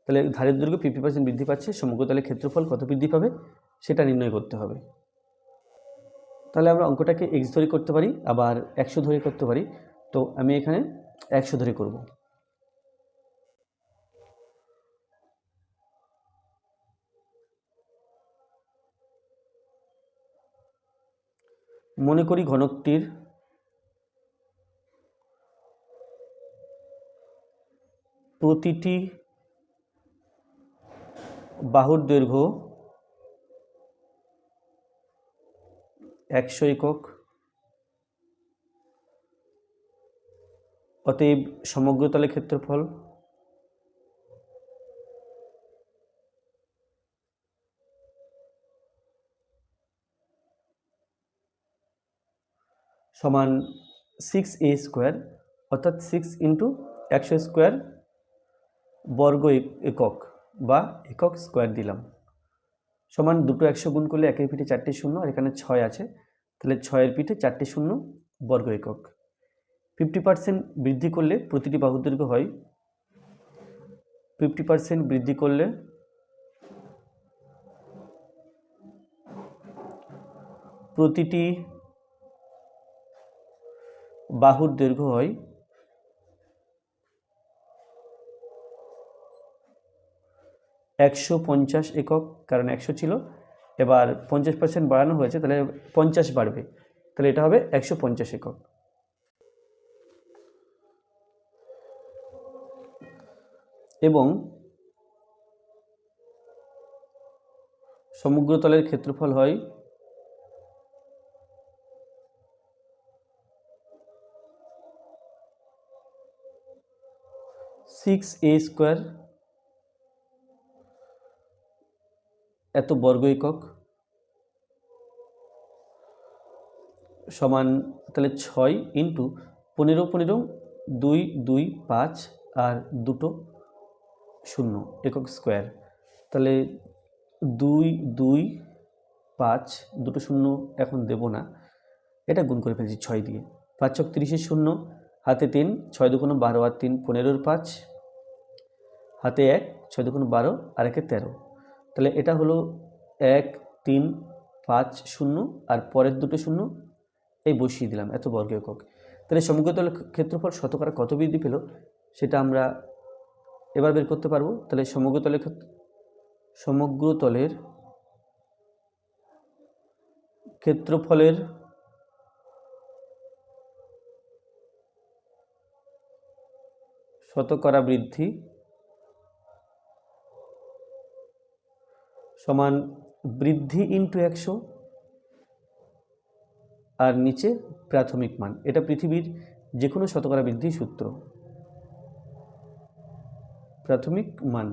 তাহলে ধারের দৈর্ঘ্য 50% বৃদ্ধি পাচ্ছে, সমগ্রতলের ক্ষেত্রফল কত বৃদ্ধি পাবে সেটা নির্ণয় করতে হবে। তাহলে আমরা অঙ্কটাকে x ধরে করতে পারি, আবার 100 ধরে করতে পারি। তো আমি এখানে 100 ধরে করব। মনে করি ঘনকটির প্রতিটি বাহুর দৈর্ঘ্য 100 একক, অতএব সমগ্রতলের ক্ষেত্রফল সমান 6a স্কোয়ার, অর্থাৎ 6 ইন্টু 100 স্কোয়ার বর্গ একক বা একক স্কোয়ার দিলাম, সমান দুটো 100 গুণ করলে একের পিঠে 4টে শূন্য, আর এখানে 6 আছে, তাহলে 6-এর পিঠে 4টে শূন্য বর্গ একক। 50% বৃদ্ধি করলে প্রতিটি বাহুর দৈর্ঘ্য হয়, 50% বৃদ্ধি করলে প্রতিটি বাহুর দৈর্ঘ্য হয় 150 একক, কারণ 100 ছিল, এবার 50% বাড়ানো হয়েছে, তাহলে 50 বাড়বে, তাহলে এটা হবে 150 একক। এবং সমগ্রতলের ক্ষেত্রফল হয় 6a স্কোয়ার এত বর্গ একক সমান তাহলে 6 ইন্টু 15 15 2 2 5 আর দুটো শূন্য একক স্কোয়ার, তাহলে 2 2 5 দুটো শূন্য এখন দেব না, এটা গুণ করে ফেলছি 6 দিয়ে। 5 ছক 30 শূন্য, হাতে 3, 6 দুগুণ 12 আর 3 15 5, হাতে 1, 6 দুগুণ 12 আর 1 13, তাহলে এটা হলো 1 3 5 0 আর পরের দুটো শূন্য এই বসিয়ে দিলাম এত বর্গ একক। তাহলে সমগ্র তলের ক্ষেত্রফল শতকরা কত বৃদ্ধি পেল সেটা আমরা এবার বের করতে পারবো। তাহলে সমগ্র তলের ক্ষেত্রফলের শতকরা বৃদ্ধি সমান বৃদ্ধি ইন্টু 100 আর নিচে প্রাথমিক মান। এটা পৃথিবীর যে কোনো শতকরা বৃদ্ধির সূত্র। প্রাথমিক মান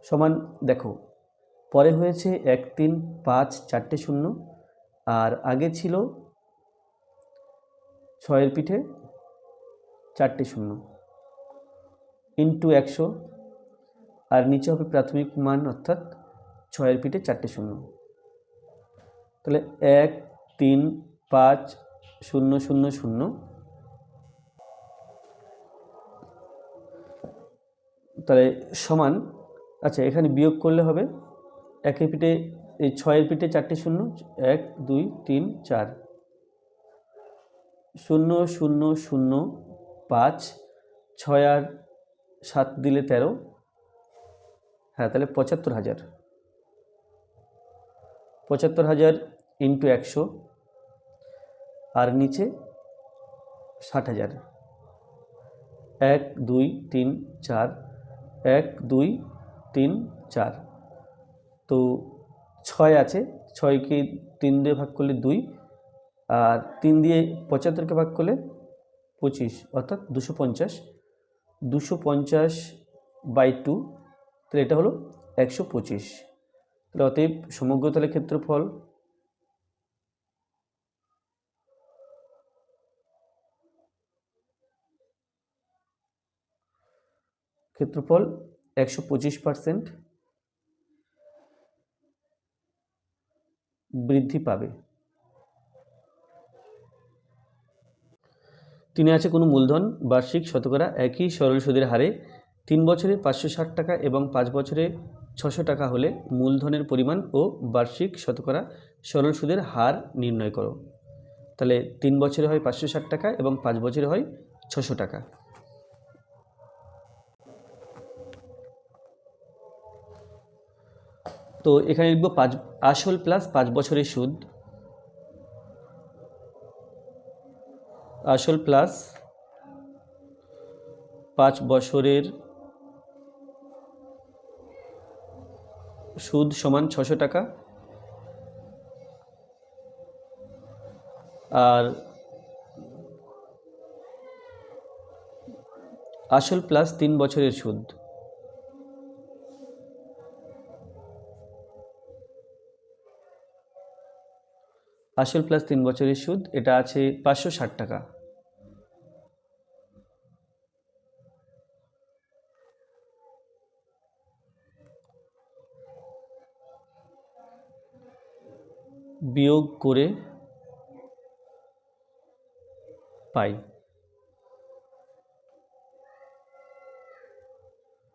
সমান, দেখো পরে হয়েছে 1 3 5 4টে শূন্য আর আগে ছিল 6 পিঠে 4টে শূন্য ইন্টু 100 আর নিচে হবে প্রাথমিক মান অর্থাৎ 6 পিঠে 4টে শূন্য। তাহলে 1 3 5 0 0 0, তাহলে সমান, আচ্ছা এখানে বিয়োগ করলে হবে 1 পিঠে এই 6 পিঠে 4টে শূন্য 1 2 3 4 0 0 0 5, 6 আর 7 দিলে 13, হ্যাঁ তাহলে 75,000 ইন্টু 100 আর নিচে 60,000, 1 2 3 4 1 2 3 4, তো 6 আছে, 6কে 3 দিয়ে ভাগ করলে 2 আর 3 দিয়ে 75কে ভাগ করলে 25 অর্থাৎ 250, 250/2, তাহলে এটা হলো 125। তাহলে অতএব সমগ্র তলের ক্ষেত্রফল ক্ষেত্রফল 125% বৃদ্ধি পাবে। তিনে আছে কোনো মূলধন বার্ষিক শতকরা একই সরল সুদের হারে 3 বছরে 560 টাকা এবং 5 বছরে 600 টাকা হলে মূলধনের পরিমাণ ও বার্ষিক শতকরা সরল সুদের হার নির্ণয় করো। তাহলে 3 বছরে হয় 560 টাকা এবং 5 বছরে হয় 600 টাকা। তো এখানে লিখব আসল প্লাস 5 বছরের সুদ, আসল প্লাস 5 বছরের সুদ সমান 600 টাকা আর আসল প্লাস 3 বছরের সুদ, আসল প্লাস 3 বছরের সুদ এটা আছে 560 টাকা। বিয়োগ করে পাই,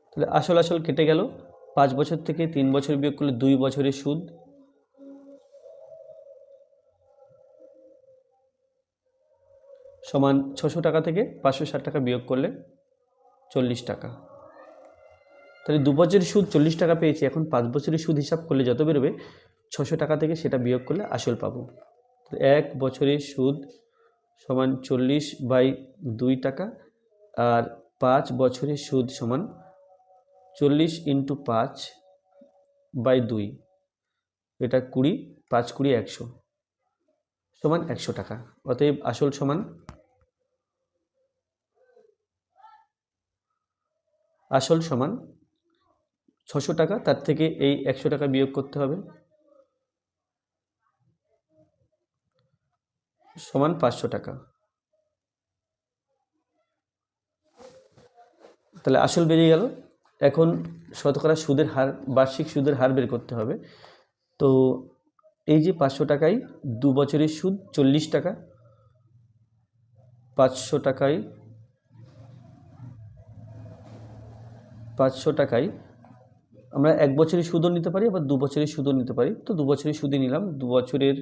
তাহলে আসল কেটে গেল, 5 বছর থেকে 3 বছর বিয়োগ করলে 2 বছরের সুদ সমান 600 টাকা থেকে 560 টাকা বিয়োগ করলে 40 টাকা। তাহলে 2 বছরের সুদ 40 টাকা পেয়েছি, এখন 5 বছরের সুদ হিসাব করলে যত বেরোবে 600 টাকা থেকে সেটা বিয়োগ করলে আসল পাবো। 1 বছরের সুদ সমান 40/2 টাকা আর 5 বছরের সুদ সমান 40 ইন্টু 5/2, এটা 20, 5 20 100 সমান 100 টাকা। অতএব আসল সমান আসল সমান 600 টাকা, তার থেকে এই 100 টাকা বিয়োগ করতে হবে। সমান 500 টাকা। তাহলে আসল বেরিয়ে গেল। এখন শতকরা সুদের হার, বার্ষিক সুদের হার বের করতে হবে। তো এই যে 500 টাকায় 2 বছরের সুদ 40 টাকা, 500 টাকায় আমরা 1 বছরের সুদও নিতে পারি, আবার 2 বছরের সুদও নিতে পারি। তো 2 বছরের সুদই নিলাম। 2 বছরের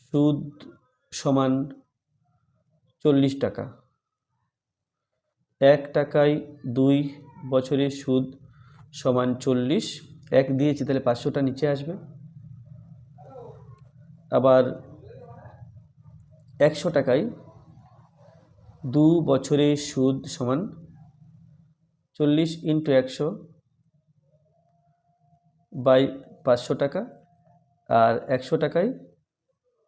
সুদ সমান 40 টাকা। 1 টাকায় 2 বছরের সুদ সমান 40। 1 দিয়েছি, তাহলে 500টা নিচে আসবে। আবার 100 টাকায় 2 বছরের সুদ সমান 40 ইন্টু 100 বাই 500 টাকা। আর 100 টাকায়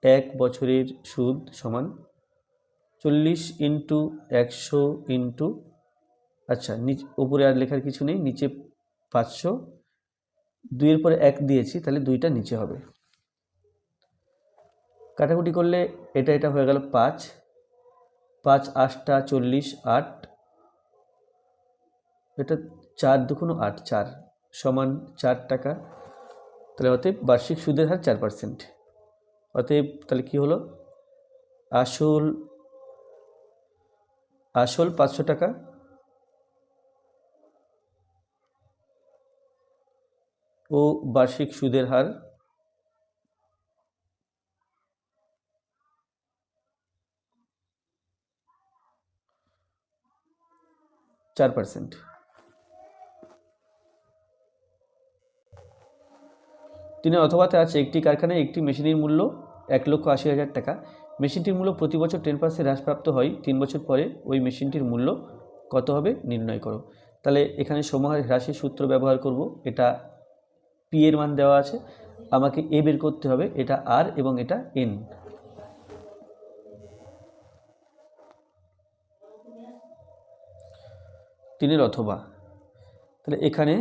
1 বছরের সুদ সমান 40 ইন্টু 100 ইন্টু, আচ্ছা নিচে উপরে আর লেখার কিছু নেই, নিচে 500, 2-এর পরে 1 দিয়েছি, তাহলে 2টা নিচে হবে। কাটাকুটি করলে এটা হয়ে গেল 5, 5 8টা 40, 8, এটা 4 দুগুণ 8, 4 সমান 4 টাকা। তাহলে অতএব বার্ষিক সুদের হার 4%। অতএব তাহলে কি হলো, আসল 500 টাকা ও বার্ষিক সুদের হার 4%। তিনের অথবাতে আছে, একটি কারখানায় একটি মেশিনের মূল্য 1,80,000 টাকা। মেশিনটির মূল্য প্রতি বছর 10% হ্রাসপ্রাপ্ত হয়। 3 বছর পরে ওই মেশিনটির মূল্য কত হবে নির্ণয় করো। তাহলে এখানে সমহার হ্রাসের সূত্র ব্যবহার করব। এটা পি এর মান দেওয়া আছে, আমাকে এ বের করতে হবে, এটা আর এবং এটা এন। তিনের অথবা, তাহলে এখানে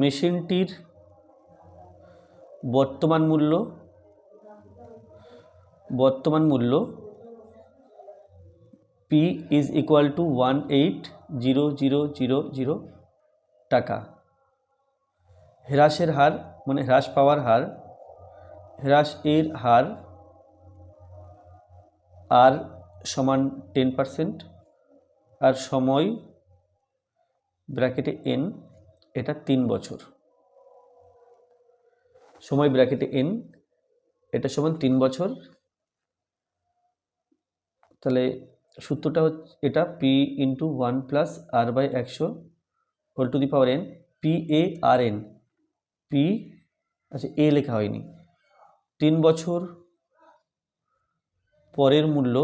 মেশিনটির বর্তমান মূল্য পি ইজ ইকুয়াল টু 18,000 টাকা। হ্রাসের হার মানে হ্রাস পাওয়ার হার, হ্রাসের হার আর সমান 10%, আর সময় ব্র্যাকেটে এন, এটা 3 বছর। সময় ব্র্যাকেটে এন, এটা সমান 3 বছর। তাহলে সূত্রটা হচ্ছে এটা p into 1 plus r by 100 whole to the power n, p a r n. P, আচ্ছা এ লেখা হয়নি, 3 বছর পরের মূল্য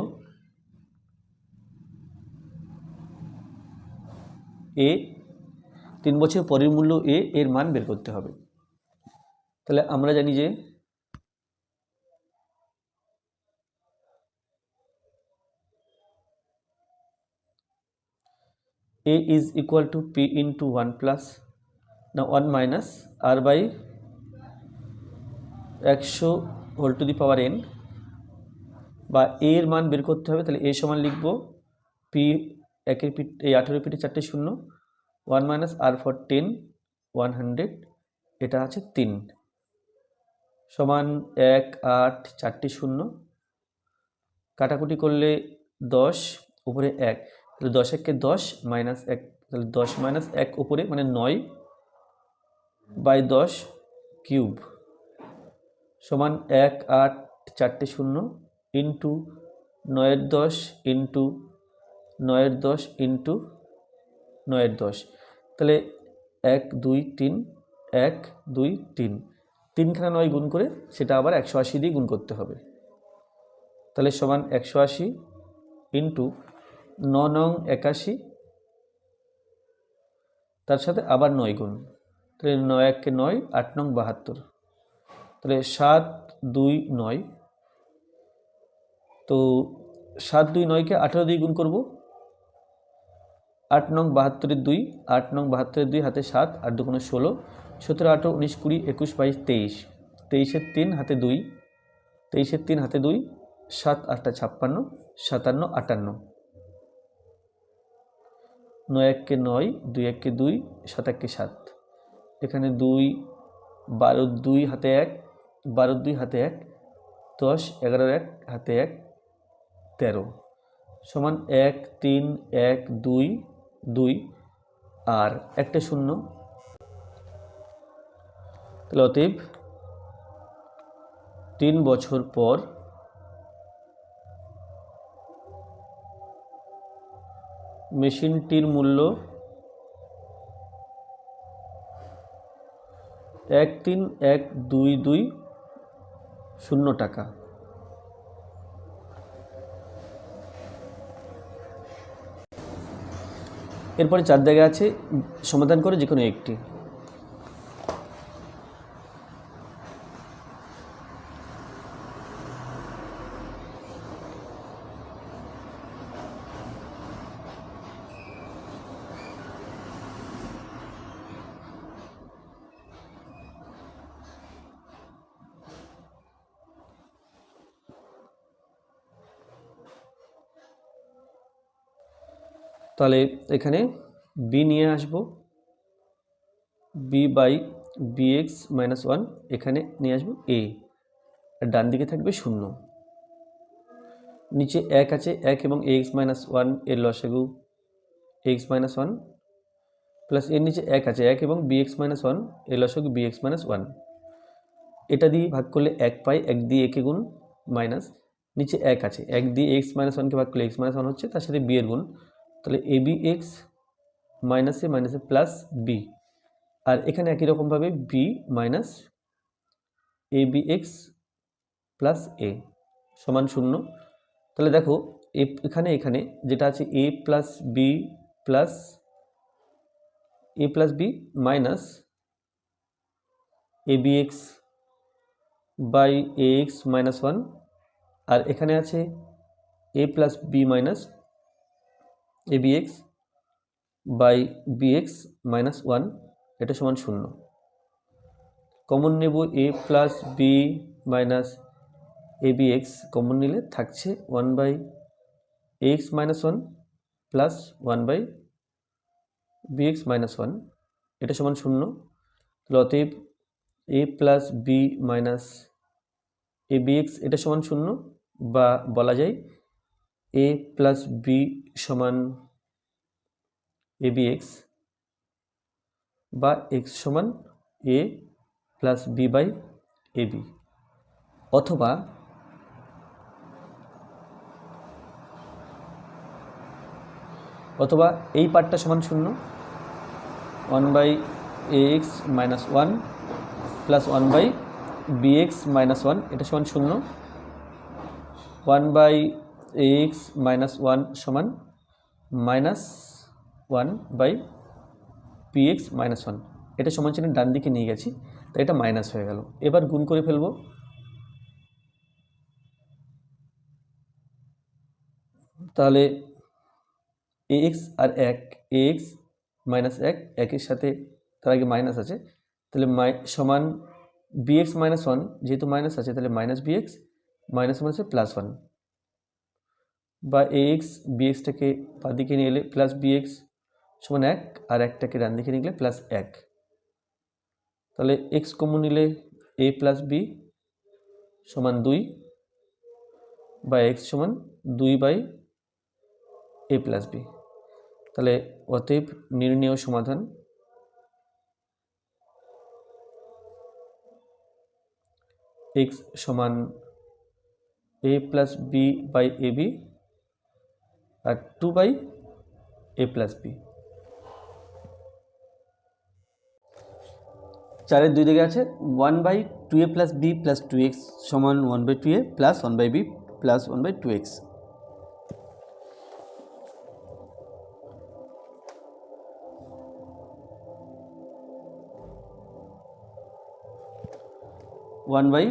এ, 3 বছর পরের মূল্য এ, এর মান বের করতে হবে। তাহলে আমরা জানি যে a is equal to p into 1 plus, now 1 minus r by 100 whole to the power n, বা a এর মান বের করতে হবে। তাহলে a সমান লিখব p, একের পিঠ এই 18 পিঠে 4টে শূন্য, 1 minus r for 10, 100, এটা আছে 3 সমান 1 8 4টে শূন্য, কাটাকুটি করলে 10, উপরে 1, তাহলে 10 একে 10 মাইনাস 1, তাহলে 10 মাইনাস 1 উপরে মানে 9 বাই 10 কিউব সমান 1 8 4টে শূন্য ইন্টু 9 10 ইন্টু 9 10 ইন্টু 9 10, তাহলে 1 2 3, 1 2 3, 3খানা 9 গুণ করে সেটা আবার 180 দিয়ে গুণ করতে হবে। তাহলে সমান 180 ইন্টু 9 নং 81, তার সাথে আবার 9 গুণ, তাহলে 9 1 9, 8 নং 72, তাহলে 7 2 9, তো 7 2 9কে 18 দিয়ে গুণ করব, 8 নং 72-এর 2, 8 নং 72-এর 2 হাতে 7, 8 দুগুণে 16, 17, 18, 19, 20, 21, 22, 23, 23-এর 3 হাতে 2, 23-এর 3 হাতে 2, 7 8 56, 57 58, 9 1 কে 9, 2 1 কে 2, 7 1 কে 7, এখানে 2, 12 2 হাতে 1, 12 2 হাতে 1, 10 11 1 হাতে 1, 13 সমান 1 3 1 2 2 আর একটা শূন্য। তাহলে অতএব 3 বছর পর মেশিনটির মূল্য 13122 টাকা। এরপরে 4 জায়গা আছে, সমাধান করে যে কোনো একটি। তাহলে এখানে বি নিয়ে আসবো, b by b x minus 1, এখানে নিয়ে আসবো এ, আর ডান দিকে থাকবে 0, নিচে 1 আছে, 1 এবং এক্স মাইনাস 1 এর লসাগু এক্স মাইনাস 1, প্লাস এর নিচে 1 আছে, 1 এবং বি এক্স মাইনাস 1 এর লসাগু বি এক্স মাইনাস 1, এটা দিয়ে ভাগ করলে 1 পাই, 1 দিয়ে একে গুণ, মাইনাস নিচে 1 আছে, 1 দিয়ে এক্স মাইনাস 1কে ভাগ করলে এক্স মাইনাস 1 হচ্ছে, তার সাথে বি এর গুণ, তাহলে এ বি এক্স মাইনাসে মাইনাসে প্লাস বি, আর এখানে একই রকমভাবে b minus a b x plus a সমান 0। তাহলে দেখো এখানে এখানে যেটা আছে a plus b minus a b x by a x minus 1, আর এখানে আছে a plus b minus a b x by b x minus 1, এটা সমান 0। কমন নেব a plus b minus a b x, common নিলে থাকছে 1 by a x minus 1 plus 1 by b x minus 1, এটা সমান 0। তাহলে অতএব a plus b minus a b x এটা সমান 0, বা বলা যায় এ প্লাস বি সমান এ বি এক্স, বা এক্স সমান a plus b by a b, অথবা এই পার্টটা সমান 0, 1 by a x minus 1 plus 1 by b x minus 1, এটা সমান 0, 1 বাই এ এক্স মাইনাস 1 সমান minus 1 by b x minus 1, এটা সমান চিহ্ন ডান দিকে নিয়ে গেছি, তাই এটা মাইনাস হয়ে গেল। এবার গুণ করে ফেলবো, তাহলে এ এক্স আর 1, এ এক্স মাইনাস 1, একের সাথে তার আগে মাইনাস আছে, তাহলে সমান বি এক্স মাইনাস 1, যেহেতু মাইনাস আছে তাহলে মাইনাস বি এক্স মাইনাস মাইনাসে প্লাস 1, বা এ এক্স বি এক্সটাকে বাঁ দিকে নিয়ে এলে প্লাস বি এক্স সমান 1, আর একটাকে ডান দিকে নিয়ে গেলে প্লাস 1, তাহলে এক্স কমন নিলে এ প্লাস বি সমান 2, বা এক্স সমান 2 বাই এ প্লাস বি। তাহলে অতএব নির্ণেয় সমাধান এক্স সমান a plus b by a b আর 2 বাই এ প্লাস বি। 4-এর 2 দিকে আছে 1 by 2a plus b plus 2x সমান 1 by 2a plus 1 by b plus 1 by 2x। 1 by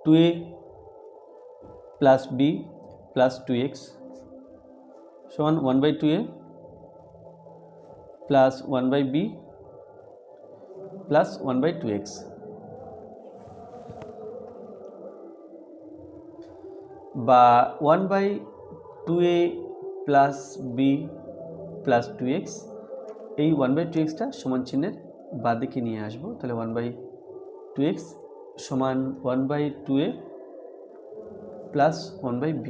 2a plus b plus 2x समान 1 by 2a plus 1/b plus 1/2x, বা 1/2a plus b plus 2x, এই 1/2xটা সমান চিহ্নের বাঁদিকে নিয়ে আসবো। তাহলে 1/2x সমান 1/2a প্লাস 1/b।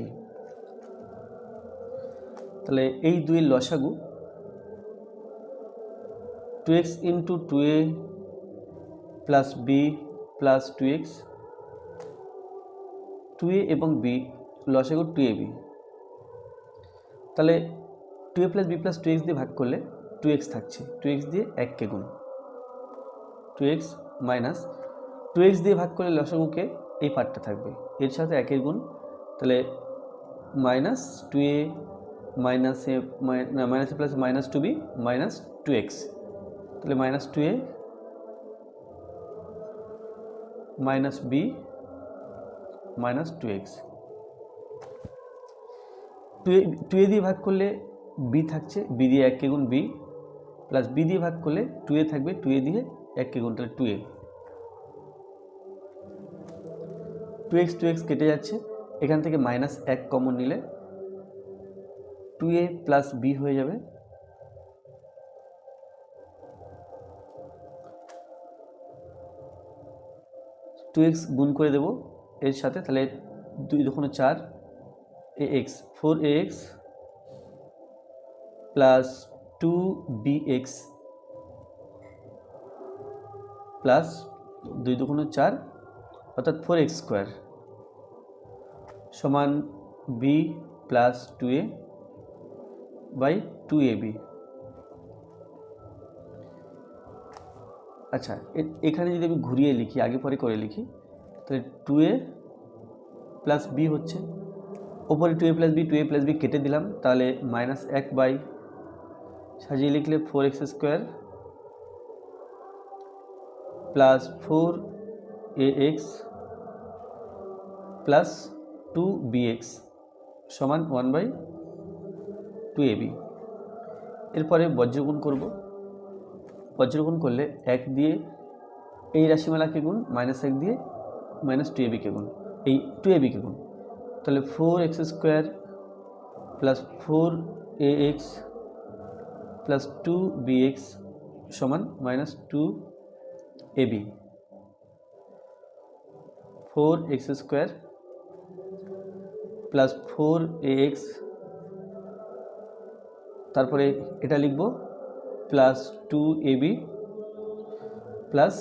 তাহলে এই দুইয়ের লসাগু 2x into 2a plus b plus 2x, 2a এবং b লসাগু 2ab। তাহলে 2a plus b plus 2x দিয়ে ভাগ করলে 2x থাকছে, 2x দিয়ে 1কে গুণ, 2x মাইনাস 2x দিয়ে ভাগ করলে লসাগুকে এই পার্টটা থাকবে, এর সাথে 1-এর গুণ, তাহলে minus 2a minus a minus a plus minus 2b minus 2x, তাহলে minus 2a minus b minus 2x। 2a দিয়ে ভাগ করলে b থাকছে, b দিয়ে 1কে গুণ b, প্লাস b দিয়ে ভাগ করলে 2a থাকবে, 2a দিয়ে 1কে গুণ, তাহলে 2a। 2x কেটে যাচ্ছে, এখান থেকে মাইনাস 1 কমন নিলে 2a প্লাস b হয়ে যাবে। টু এক্স গুণ করে দেব এর সাথে, তাহলে 2 2 4 ax, 4ax plus 2bx plus 2 2 4 অর্থাৎ 4x স্কোয়ার সমান b plus 2a by 2ab। আচ্ছা, এখানে যদি আমি ঘুরিয়ে লিখি, আগে পরে করে লিখি, তাহলে 2a প্লাস b হচ্ছে, ওপরে 2a প্লাস b কেটে দিলাম, তাহলে মাইনাস 1 বাই, সাজিয়ে লিখলে 4x square plus 4ax plus 2bx সমান 1/2ab। এরপরে বজ্রগুণ করব, বজ্রগুণ করলে 1 দিয়ে এই রাশিমালাকে গুণ, মাইনাস 1 দিয়ে মাইনাস 2ab-কে গুণ, এই 2ab-কে গুণ, তাহলে 4x square plus 4ax plus 2bx সমান minus 2ab। 4x square plus 4ax, তারপরে এটা লিখব প্লাস 2ab প্লাস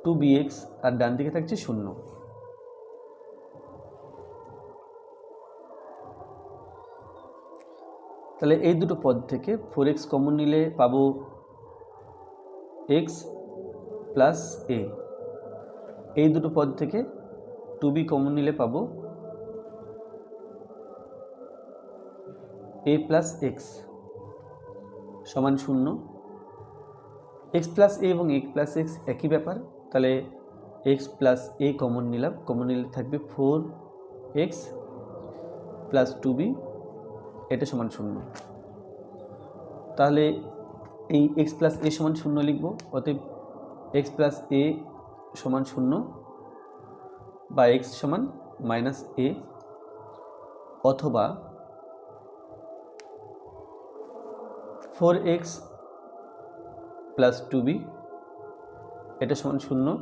2bx, আর ডান দিকে থাকছে 0। তাহলে এই দুটো পদ থেকে 4x কমন নিলে পাবো x প্লাস a, এই দুটো পদ থেকে 2b কমন নিলে পাবো a প্লাস x সমান 0। x প্লাস a এবং x প্লাস x একই ব্যাপার, তাহলে x প্লাস a কমন নিলাম, কমন নিলে থাকবে 4x প্লাস 2b, এটা সমান 0। তাহলে এই x প্লাস a সমান 0 লিখব, অতএব x প্লাস a সমান 0 বা x সমান মাইনাস a, অথবা 4x প্লাস 2b এটা সমান 0,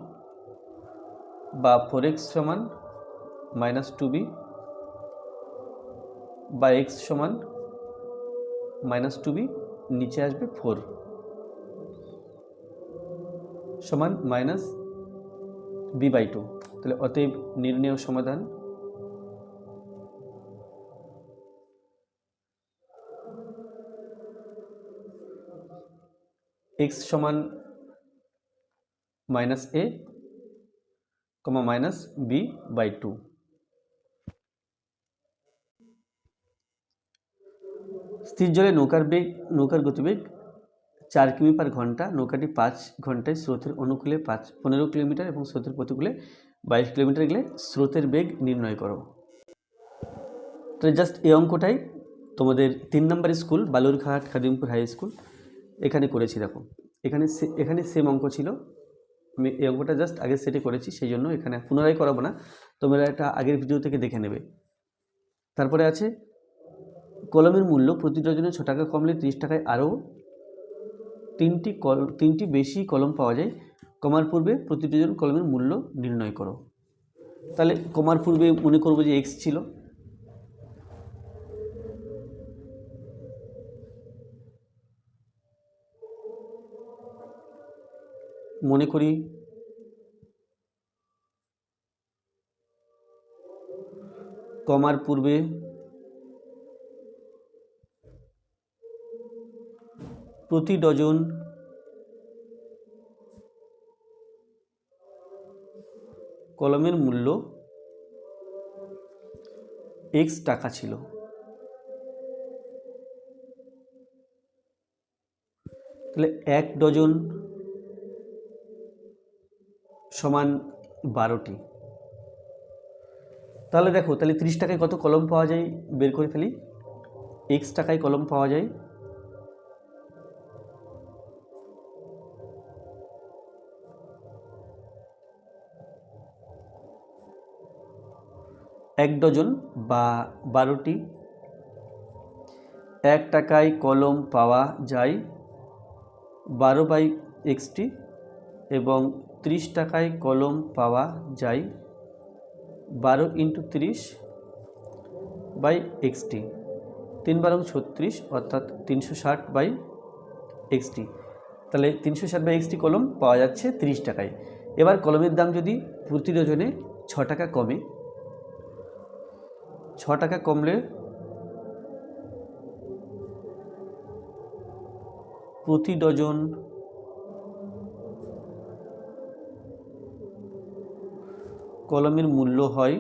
বা 4x সমান মাইনাস 2b, বা x সমান মাইনাস 2b, নিচে আসবে 4 সমান মাইনাস b/2। তাহলে অতএব নির্ণেয় সমাধান x সমান মাইনাস a মাইনাস b/2। স্থির জলে নৌকার গতিবেগ 4 কিমি পার ঘন্টা, নৌকাটি 5 ঘন্টায় স্রোতের অনুকূলে 15 কিলোমিটার এবং স্রোতের প্রতিকূলে 22 কিলোমিটার গেলে স্রোতের বেগ নির্ণয় করো। তো জাস্ট এই অঙ্কটাই তোমাদের 3 number school Balurghat Khadimpur high school, এখানে করেছি। দেখো এখানে সেম অঙ্ক ছিল, আমি এই অঙ্কটা জাস্ট আগের সেটে করেছি, সেই জন্য এখানে পুনরায় করাবো না, তোমরা এটা আগের ভিডিও থেকে দেখে নেবে। তারপরে আছে কলমের মূল্য প্রতি ডজনে 6 টাকা কমলে 30 টাকায় আরও তিনটি বেশি কলম পাওয়া যায়, কমার পূর্বে প্রতি ডজন কলমের মূল্য নির্ণয় করো। তাহলে কমার পূর্বে মনে করবো যে এক্স ছিল, মনে করি কমার পূর্বে প্রতি ডজন কলমের মূল্য এক্স টাকা ছিল। তাহলে 1 ডজন সমান 12টি। তাহলে দেখো, তাহলে 30 টাকায় কত কলম পাওয়া যায় বের করে ফেলি। এক্স টাকায় কলম পাওয়া যায় 1 ডজন বা 12টি। 1 টাকায় কলম পাওয়া যায় 12/x এবং 30 টাকায় কলম পাওয়া যায় 12 × 30/x, 3 × 36 অর্থাৎ 360/x। তাহলে 360/x কলম পাওয়া যাচ্ছে 30 টাকায়। এবার কলমের দাম যদি প্রতি ডজনে 6 টাকা কমে, 6 টাকা কমলে প্রতি ডজন কলমের মূল্য হয়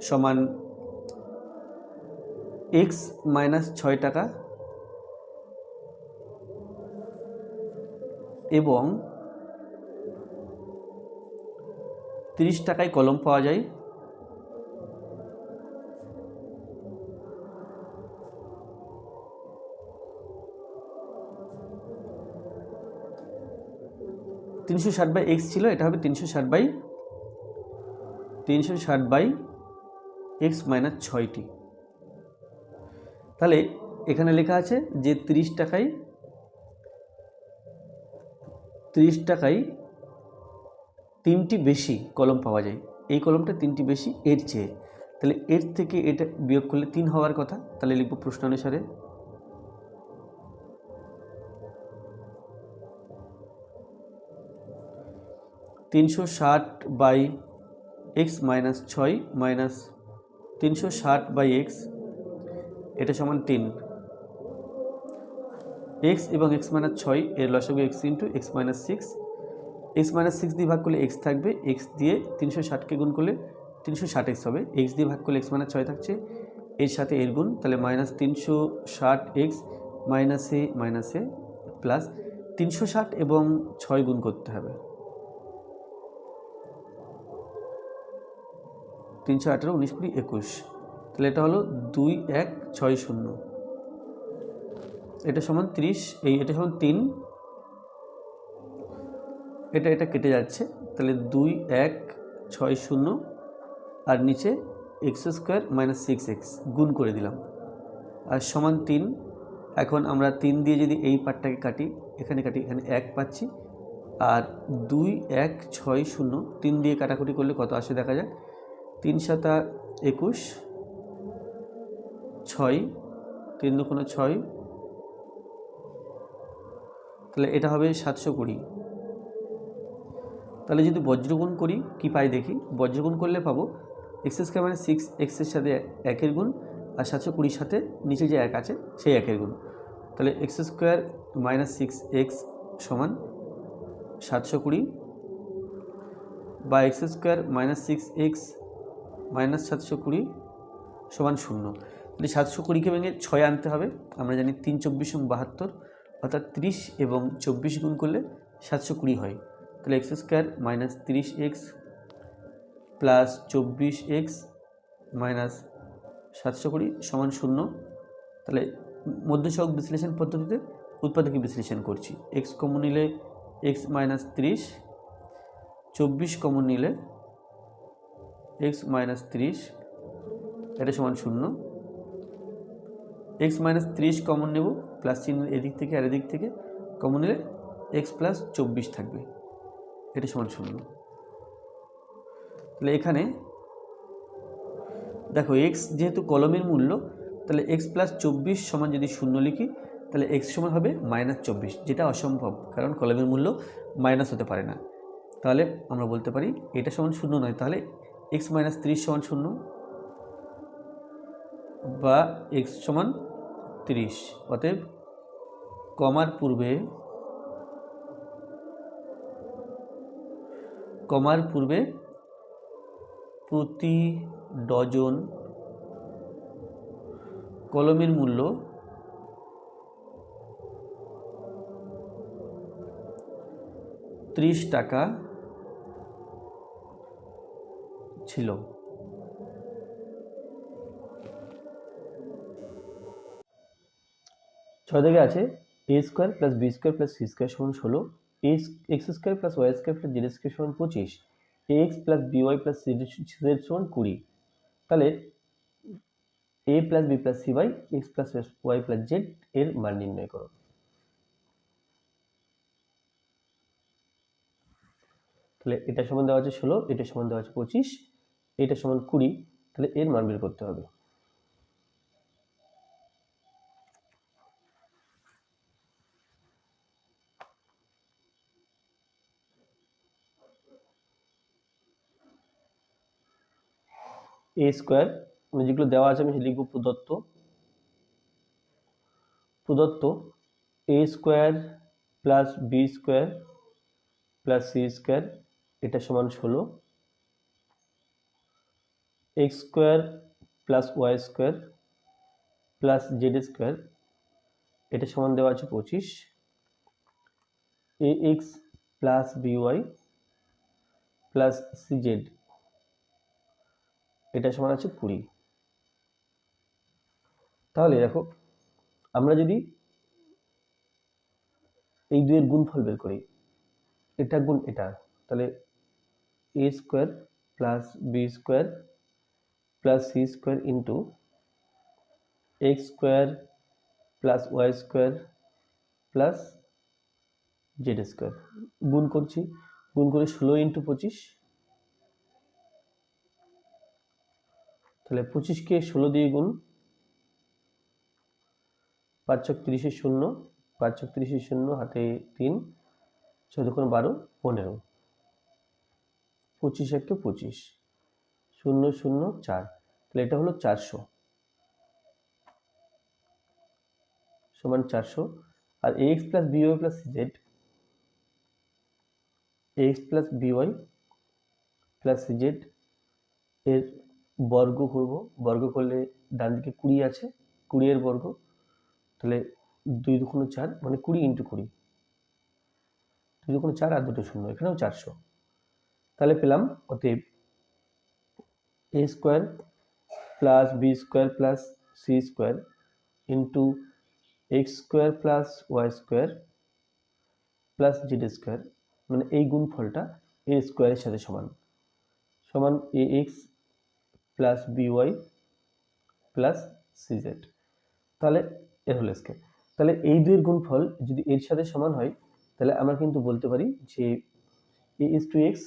সমান x - 6 টাকা এবং 30 টাকায় কলম পাওয়া যায় 360/x ছিল, এটা হবে 360/x - 6টি। তাহলে এখানে লেখা আছে যে 30 টাকায় 3টি বেশি কলম পাওয়া যায়, এই কলমটা 3টি বেশি এর চেয়ে। তাহলে এর থেকে এটা বিয়োগ করলে 3 হওয়ার কথা, তাহলে লিখব প্রশ্ন অনুসারে 360/x - 6 মাইনাস 360/x, এটা সমান 3। x এবং x - 6 এর লসাগু x × x - 6, x - 6 দিয়ে ভাগ করলে x থাকবে, x দিয়ে 360কে গুণ করলে 360x হবে, x দিয়ে ভাগ করলে x - 6 থাকছে, এর সাথে এর গুণ, তাহলে -360x - a প্লাস 360 এবং 6 গুণ করতে হবে, 318 19 20 21, তাহলে এটা হলো 2160, এটা সমান 30, এটা সমান 3, এটা কেটে যাচ্ছে, তাহলে 2160 আর নিচে x² - 6x গুণ করে দিলাম আর সমান 3। এখন আমরা 3 দিয়ে যদি এই পার্টটাকে কাটি, এখানে 1 পাচ্ছি, আর 2160 3 দিয়ে কাটাকুটি করলে কত আসে দেখা যাক, 3 × 7 = 21, 6 3 × 2 = 6, তাহলে এটা হবে 720। তাহলে যদি বজ্রগুণ করি কি পাই দেখি, বজ্রগুণ করলে পাবো x² - 6x এর সাথে 1-এর গুণ আর 720 সাথে নিচে যে 1 আছে সেই 1-এর গুণ, তাহলে x² - 6x সমান 720 বা x² - 6x - 720 সমান 0। তাহলে 720কে ভেঙে 6 আনতে হবে, আমরা জানি 3 × 24 = 72, অর্থাৎ 30 এবং 24 গুণ করলে 720 হয়। তাহলে x² - 30x plus 24x minus 720 সমান 0। তাহলে মধ্যসহগ বিশ্লেষণ পদ্ধতিতে উৎপাদকে বিশ্লেষণ করছি। x কমন নিলে x মাইনাস 30, 24 কমন নিলে x মাইনাস 30, এটা সমান 0। x মাইনাস 30 কমন নেব, প্লাস চিহ্ন এদিক থেকে আর এদিক থেকে কমন নিলে x প্লাস 24 থাকবে, এটা সমান 0। তাহলে এখানে দেখো x যেহেতু কলমের মূল্য, তাহলে x প্লাস 24 সমান যদি 0 লিখি তাহলে x সমান হবে মাইনাস 24, যেটা অসম্ভব, কারণ কলমের মূল্য মাইনাস হতে পারে না। তাহলে আমরা বলতে পারি এটা সমান 0 নয়, তাহলে x মাইনাস 30 সমান 0 বা x সমান 30। অতএব কমার পূর্বে প্রতি ডজন কলমের মূল্য 30 টাকা ছিল। ছয় থেকে আছে a square plus b square plus c square সমান 16, x square plus y square plus z square সমান 25, x plus b y plus z সমান 20। তাহলে a plus b plus c by x plus y plus z এর মান নির্ণয় করো। তাহলে এটা সমান দেওয়া আছে 16, এটা সমান দেওয়া আছে 25, এটা সমান 20, তাহলে এর মান বের করতে হবে। এ স্কোয়ার যেগুলো দেওয়া আছে আমি লিখব প্রদত্ত a square plus b square plus c square এটা সমান 16, x square plus y square plus z square এটা সমান দেওয়া আছে 25, a x plus b y plus c z এটা সমান আছে 20। তাহলে দেখো আমরা যদি এই দুইয়ের গুণফল বের করি, এটা গুণ এটা, তাহলে a square plus b square plus c square into x square plus y square plus z square গুণ করছি, গুণ করে 16 ইন্টু 25, তাহলে 25কে 16 দিয়ে গুণ, 5 × 30 0, 5 × 30 0, হাতে 3, 6 × 12 15, 25 × 25, 0 0 4, তাহলে এটা হলো 400 সমান 400। আর x plus b y plus z, x plus b y plus z এর বর্গ করব, বর্গ করলে ডান দিকে 20 আছে, 20 এর বর্গ, তাহলে 2 × 4 মানে 20 × 20, 2 × 4 আর 2 0, এখানেও 400। তাহলে পেলাম অতএব a square plus b square plus c square into x square plus y square plus z square, মানে এই গুণফলটা এ স্কোয়ারের সাথে সমান a x plus b y plus c z. তাহলে এর হলো স্কোয়ার। তাহলে এই দুইয়ের গুণফল যদি এর সাথে সমান হয়, তাহলে আমরা কিন্তু বলতে পারি যে এ ইজ টু এক্স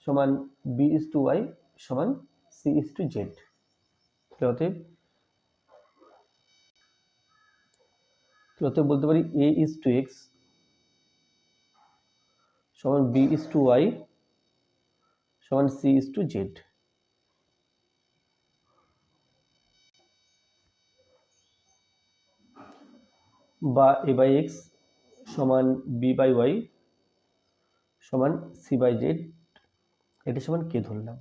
সমান বি ইজ টু ওয়াই সমান সি ইজ টু জেড। অতএব বলতে পারি এ ইজ টু এক্স সমান বি ইজ টু ওয়াই সমান সি ইজ টু জেড। বা এ বাই এক্স সমান বি বাই ওয়াই সমান সি বাই জেড, এটা সমান কে ধরলাম।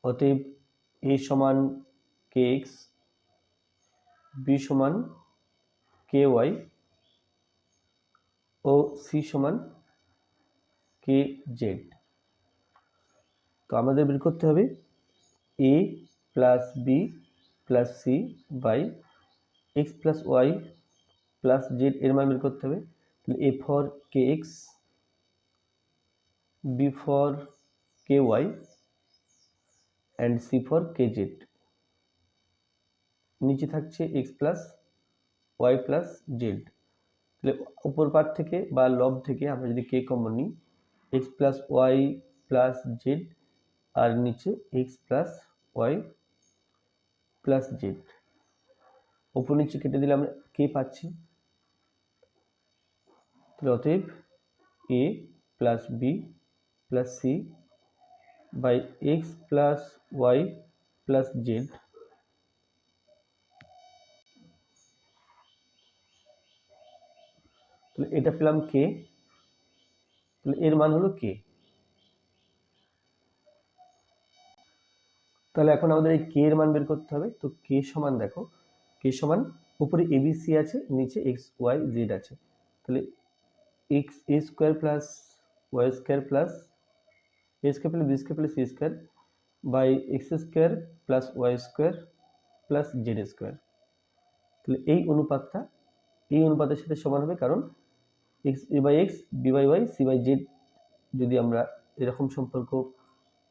অতএব এ সমান কে এক্স, বি সমান কে ওয়াই ও সি সমান কে জেড। তো আমাদের বের করতে হবে a plus b plus c by x plus y plus z এর মান বের করতে হবে। তাহলে a for k x, b for k y and c for k z. নিচে থাকছে x plus y plus z. তাহলে উপর পার্ট থেকে বা লব থেকে আমরা যদি কে কমন নিই, x plus y plus z আর নিচে x plus y plus z. উপর নিচে কেটে দিলে আমরা কে পাচ্ছি। তাহলে অতএব a plus b plus c by x plus y plus z তাহলে এটা পেলাম কে। তাহলে এর মান হলো কে। তাহলে এখন আমাদের এই কে এর মান বের করতে হবে। তো কে সমান দেখো, কে সমান উপরে এবিসি আছে, নিচে এক্স ওয়াই জেড আছে। তাহলে x a square plus y square plus a square plus b square plus c square by x square plus y square plus z square. তাহলে এই অনুপাতের সাথে সমান হবে, কারণ x a by x b by y c by z যদি আমরা এরকম সম্পর্ক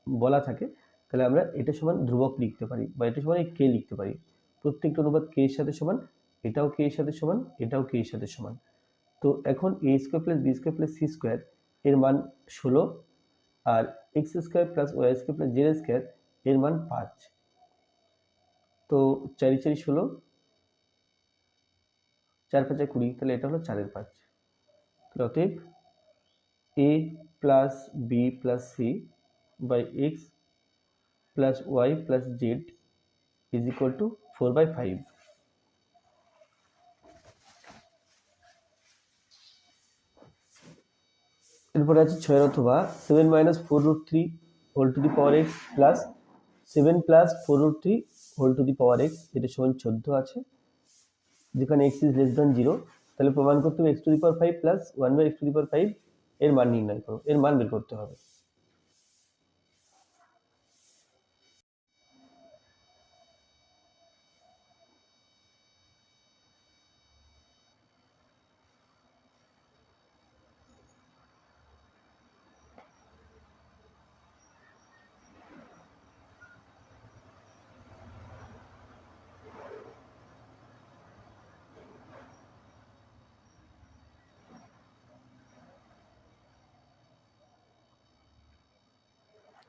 বলা থাকে, তাহলে আমরা এটা সমান ধ্রুবক লিখতে পারি বা এটা সমান কে লিখতে পারি। প্রত্যেকটা অনুপাত কে এর সাথে সমান, এটাও কে এর সাথে সমান, এটাও কে এর সাথে সমান। তো এখন a square plus b square plus c square এর মান 16 আর x square plus y square plus z square এর মান 5। তো 4 4 16, 4 5 20, তাহলে এটা হলো 4 এর 5। তাহলে অতএব a plus b plus c by x plus y plus z is equal to 4/5। এরপরে আছে 6 অথবা 7 minus 4√3 whole to the power x plus 7 plus 4√3 whole to the power x, এটা সমান 14 আছে, যেখানে এক্স ইজ লেস দ্যান 0। তাহলে প্রমাণ করতে হবে x to the power 5 plus 1/x to the power 5 এর মান নির্ণয় করো, এর মান বের করতে হবে।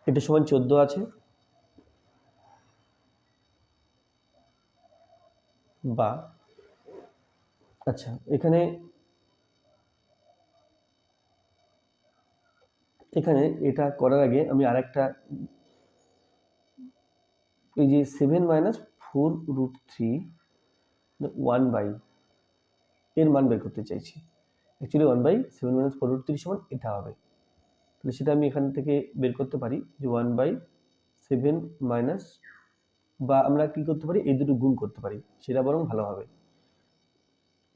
এটা সমান 14 আছে, বা আচ্ছা এখানে এটা করার আগে আমি আরেকটা, এই যে 7 মাইনাস 4√3 1/, এর মান বের করতে চাইছি। অ্যাকচুয়ালি 1/7 মাইনাস 4√3 সমান এটা হবে। তাহলে সেটা আমি এখান থেকে বের করতে পারি যে 1/7 মাইনাস, বা আমরা কি করতে পারি, এই দুটো গুণ করতে পারি, সেটা বরং ভালো হবে।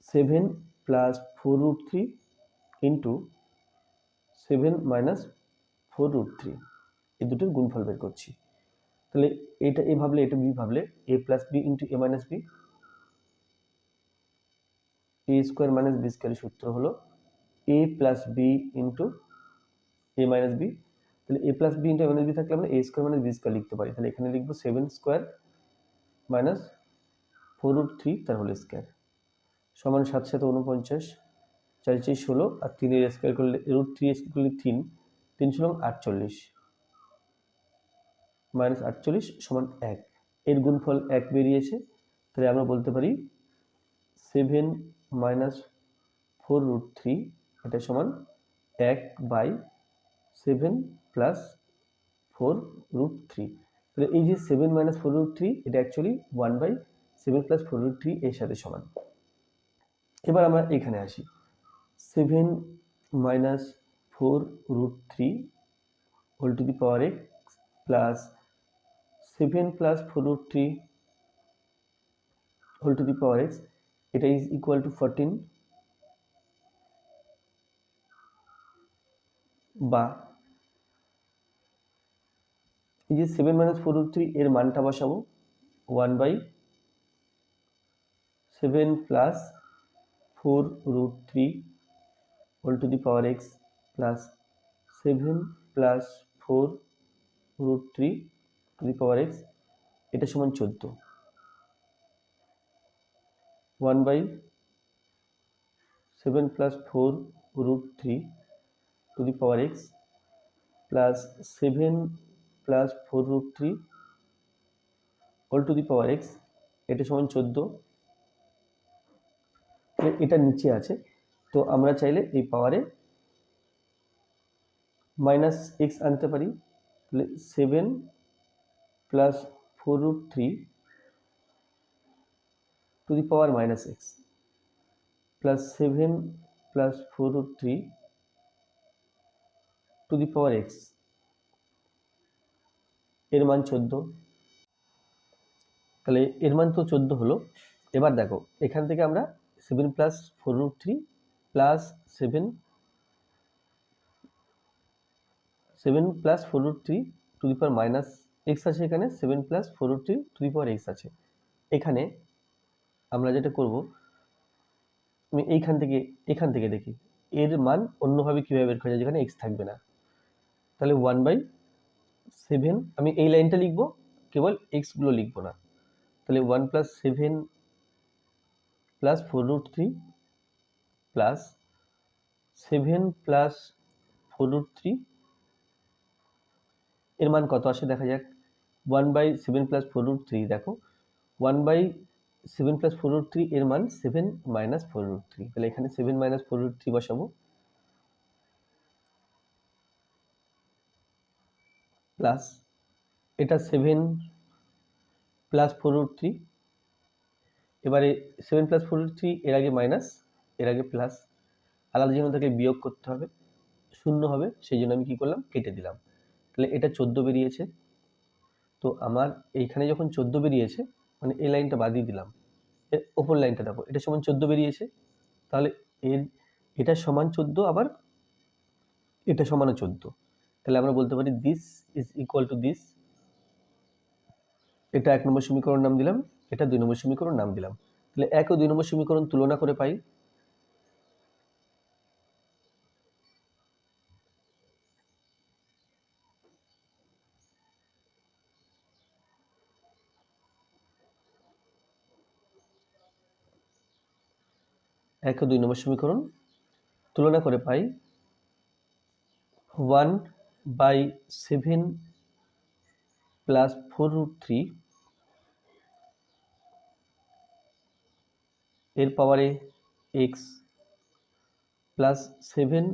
7 প্লাস 4√3 ইন্টু 7 মাইনাস 4√3, এই দুটোর গুণফল বের করছি। তাহলে এটা এ ভাবলে, এটা বি ভাবলে, এ প্লাস বি ইন্টু এ মাইনাস বি, এ স্কোয়ার মাইনাস বি স্কোয়ারের সূত্র হলো এ প্লাস বি ইন্টু এ মাইনাস বি। তাহলে এ প্লাস বি ইন্টু এ মাইনাস বি থাকলে আমরা এ স্কোয়ার মাইনাস বি স্কোয়ার লিখতে পারি। তাহলে এখানে লিখবো 7 স্কোয়ার মাইনাস 4√3 তার হোল স্কোয়ার সমান 7 7 49, 4 4 16 আর 3 এর স্কোয়ার করলে √3 স্কোয়ার করলে 3, 3 16 48 মাইনাস 48 সমান 1। এর গুণফল 1 বেরিয়েছে। তাহলে আমরা বলতে পারি 7 মাইনাস 4√3 এটা সমান 1/7 প্লাস 4√3। তাহলে এই যে 7 মাইনাস 4√3 এটা অ্যাকচুয়ালি 1/7 প্লাস 4√3 এর সাথে সমান। এবার আমরা এখানে আসি, 7 minus 4√3 whole to the power x plus 7 plus 4√3 whole to the power x, এটা ইজ ইকুয়াল টু 14, বা এই যে 7 - 4√3 এর মানটা বসাবো 1/7 + 4√3 whole to the power x plus 7 + 4√3 to the power x, এটা সমান 14। 1/7 + 4√3 to the power x plus 7 + 4√3 whole to the power x, এটা সমান 14। এটা নিচে আছে, তো আমরা চাইলে এই পাওয়ারে -x আনতে পারি। তাহলে 7 + 4√3 to the power -x plus 7 + 4√3 to the power x, এর মান 14। তাহলে এর মান তো 14 হলো। এবার দেখো এখান থেকে আমরা 7 + 4√3 plus 7 + 4√3 to the power -x আছে, এখানে 7 + 4√3 টু দি পাওয়ার x আছে। এখানে আমরা যেটা করব, আমি এখান থেকে দেখি এর মান অন্যভাবে কীভাবে বের করা যায় যেখানে x থাকবে না। তাহলে 1/7, আমি এই লাইনটা লিখব, কেবল x গুলো লিখব না। তাহলে 1 + 7 + 4√3 প্লাস 7 + 4√3 এর মান কত আসে দেখা যাক। 1/7 + 4√3, দেখো 1/7 + 4√3 এর মান 7 - 4√3। তাহলে এখানে 7 - 4√3 বসাবো, প্লাস এটা 7 + 4√3। এবারে 7 + 4√3 এর আগে মাইনাস, এর আগে প্লাস, আলাদা জন্য তাকে বিয়োগ করতে হবে, শূন্য হবে, সেই জন্য আমি কি করলাম, কেটে দিলাম। তাহলে এটা 14 বেরিয়েছে। তো আমার এইখানে যখন 14 বেরিয়েছে, মানে এই লাইনটা বাদ দিয়ে দিলাম, এর ওপর লাইনটা দেখো, এটা সমান 14 বেরিয়েছে। তাহলে এটা সমান 14, আবার এটা সমানও 14। তাহলে আমরা বলতে পারি this is equal to this. এটা 1 নম্বর সমীকরণ নাম দিলাম, এটা 2 নম্বর সমীকরণ নাম দিলাম। তাহলে 1 ও 2 নম্বর সমীকরণ তুলনা করে পাই 1 ও 2 নম্বর সমীকরণ তুলনা করে পাই 1/7 + 4√3 এর পাওয়ারে x প্লাস 7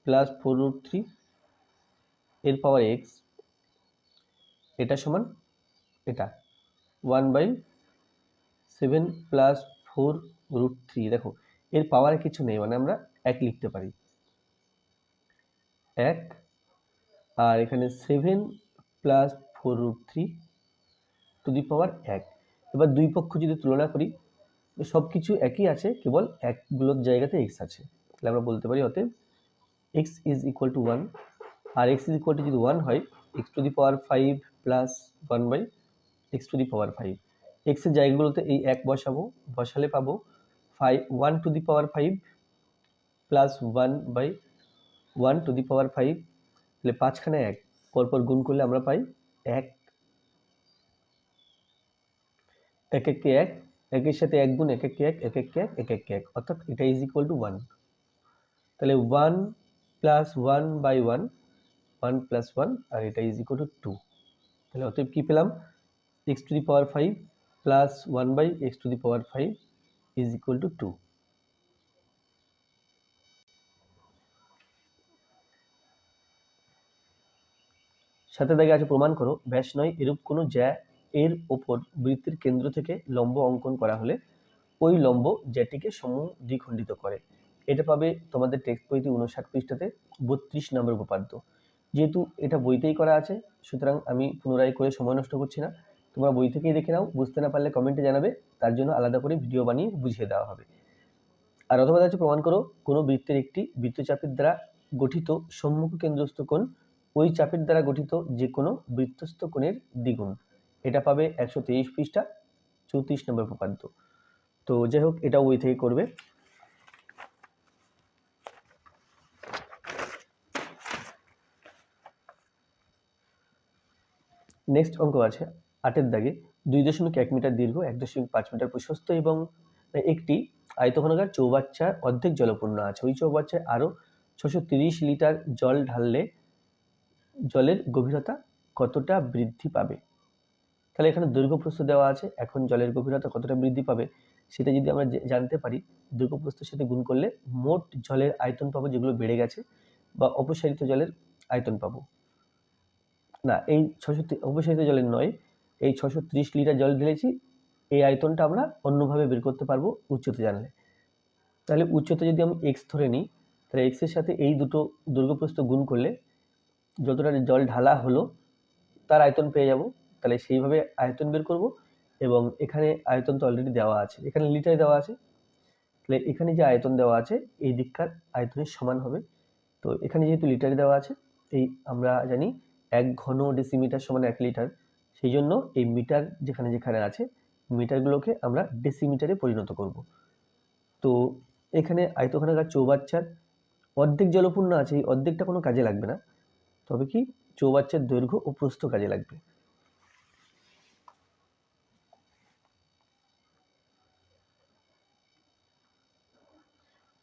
+ 4√3 এর পাওয়ার x, এটা সমান এটা 1/7 + 4√3। দেখো এর পাওয়ারে কিছু নেই, মানে আমরা 1 লিখতে পারি, 1, আর এখানে 7 + 4√3 টু দি পাওয়ার 1। এবার দুই পক্ষ যদি তুলনা করি, সব কিছু একই আছে, কেবল একগুলোর জায়গাতে x আছে। তাহলে আমরা বলতে পারি অতএব x ইজ ইকুয়াল টু 1, আর x ইজ ইকুয়াল টু যদি 1 হয়, x to the power 5 plus 1/x to the power 5, x এর জায়গাগুলোতে এই 1 বসাবো, বসালে পাবো 1 to the power 5 plus 1/1 to the power 5। তাহলে 5খানে 1 পরপর গুণ করলে আমরা পাই 1, 1 1 1, 1 এর সাথে 1 গুণ 1 1 1, 1 1 1, 1 1 1, অর্থাৎ এটা ইজ ইকুয়াল টু 1। তাহলে 1 প্লাস 1/1, 1 প্লাস 1, আর এটা ইজ ইকুয়াল টু 2। তাহলে অতএব কি পেলাম, x to the power 5 plus 1/x to the power 5 is equal two 2। সাথে দাগে আছে প্রমাণ করো ব্যাস নয় এরূপ কোনো জ্যা এর ওপর বৃত্তের কেন্দ্র থেকে লম্ব অঙ্কন করা হলে ওই লম্ব জ্যাটিকে সমূহ দ্বিখণ্ডিত করে। এটা পাবে তোমাদের টেক্সট বইতে 59 পৃষ্ঠাতে 32 নম্বর উপপাদ্য। যেহেতু এটা বইতেই করা আছে, সুতরাং আমি পুনরায় করে সময় নষ্ট করছি না, তোমরা বই থেকেই দেখে নাও। বুঝতে না পারলে কমেন্টে জানাবে, তার জন্য আলাদা করে ভিডিও বানিয়ে বুঝিয়ে দেওয়া হবে। আর অথবা আছে প্রমাণ করো কোনো বৃত্তের একটি বৃত্তচাপের দ্বারা গঠিত সম্মুখ কেন্দ্রস্থ কোণ ওই চাপের দ্বারা গঠিত যে কোনো বৃত্তস্থ কোণের দ্বিগুণ। এটা পাবে 123 পৃষ্ঠা 34 নম্বর উপপাদ্য। তো যাই হোক, এটা ওই থেকে করবে। নেক্সট অঙ্ক আছে 8 দাগে 2.1 মিটার দীর্ঘ, 1.5 মিটার প্রশস্ত এবং একটি আয়তঘনাকার চৌবাচ্চার অর্ধেক জলপূর্ণ আছে। ওই চৌবাচ্চায় আরো 630 লিটার জল ঢাললে জলের গভীরতা কতটা বৃদ্ধি পাবে? তাহলে এখানে দৈর্ঘ্য প্রস্থ দেওয়া আছে। এখন জলের গভীরতা কতটা বৃদ্ধি পাবে সেটা যদি আমরা জানতে পারি, দৈর্ঘ্য প্রস্থের সাথে গুণ করলে মোট জলের আয়তন পাবো, যেগুলো বেড়ে গেছে, বা অপসারিত জলের আয়তন পাবো। না, এই অপসারিত জলের নয়, এই 630 লিটার জল ঢেলেছি, এই আয়তনটা আমরা অন্যভাবে বের করতে পারবো উচ্চতা জানলে। তাহলে উচ্চতা যদি আমি এক্স ধরে নিই, তাহলে এক্স এর সাথে এই দুটো দৈর্ঘ্য প্রস্থ গুণ করলে যতটা জল ঢালা হলো তার আয়তন পেয়ে যাব। তাহলে সেইভাবে আয়তন বের করব। এবং এখানে আয়তন তো অলরেডি দেওয়া আছে, এখানে লিটারে দেওয়া আছে, তাহলে এখানে যে আয়তন দেওয়া আছে এই দিককার আয়তনের সমান হবে। তো এখানে যেহেতু লিটারে দেওয়া আছে, এই আমরা জানি 1 ঘন ডেসিমিটার সমান 1 লিটার, সেই জন্য এই মিটার যেখানে যেখানে আছে মিটারগুলোকে আমরা ডেসিমিটারে পরিণত করব। তো এখানে আয়তঘনাকার চৌবাচ্চার অর্ধেক জলপূর্ণ আছে, এই অর্ধেকটা কোনো কাজে লাগবে না, তবে কি চৌবাচ্চার দৈর্ঘ্য ও প্রস্থ কাজে লাগবে।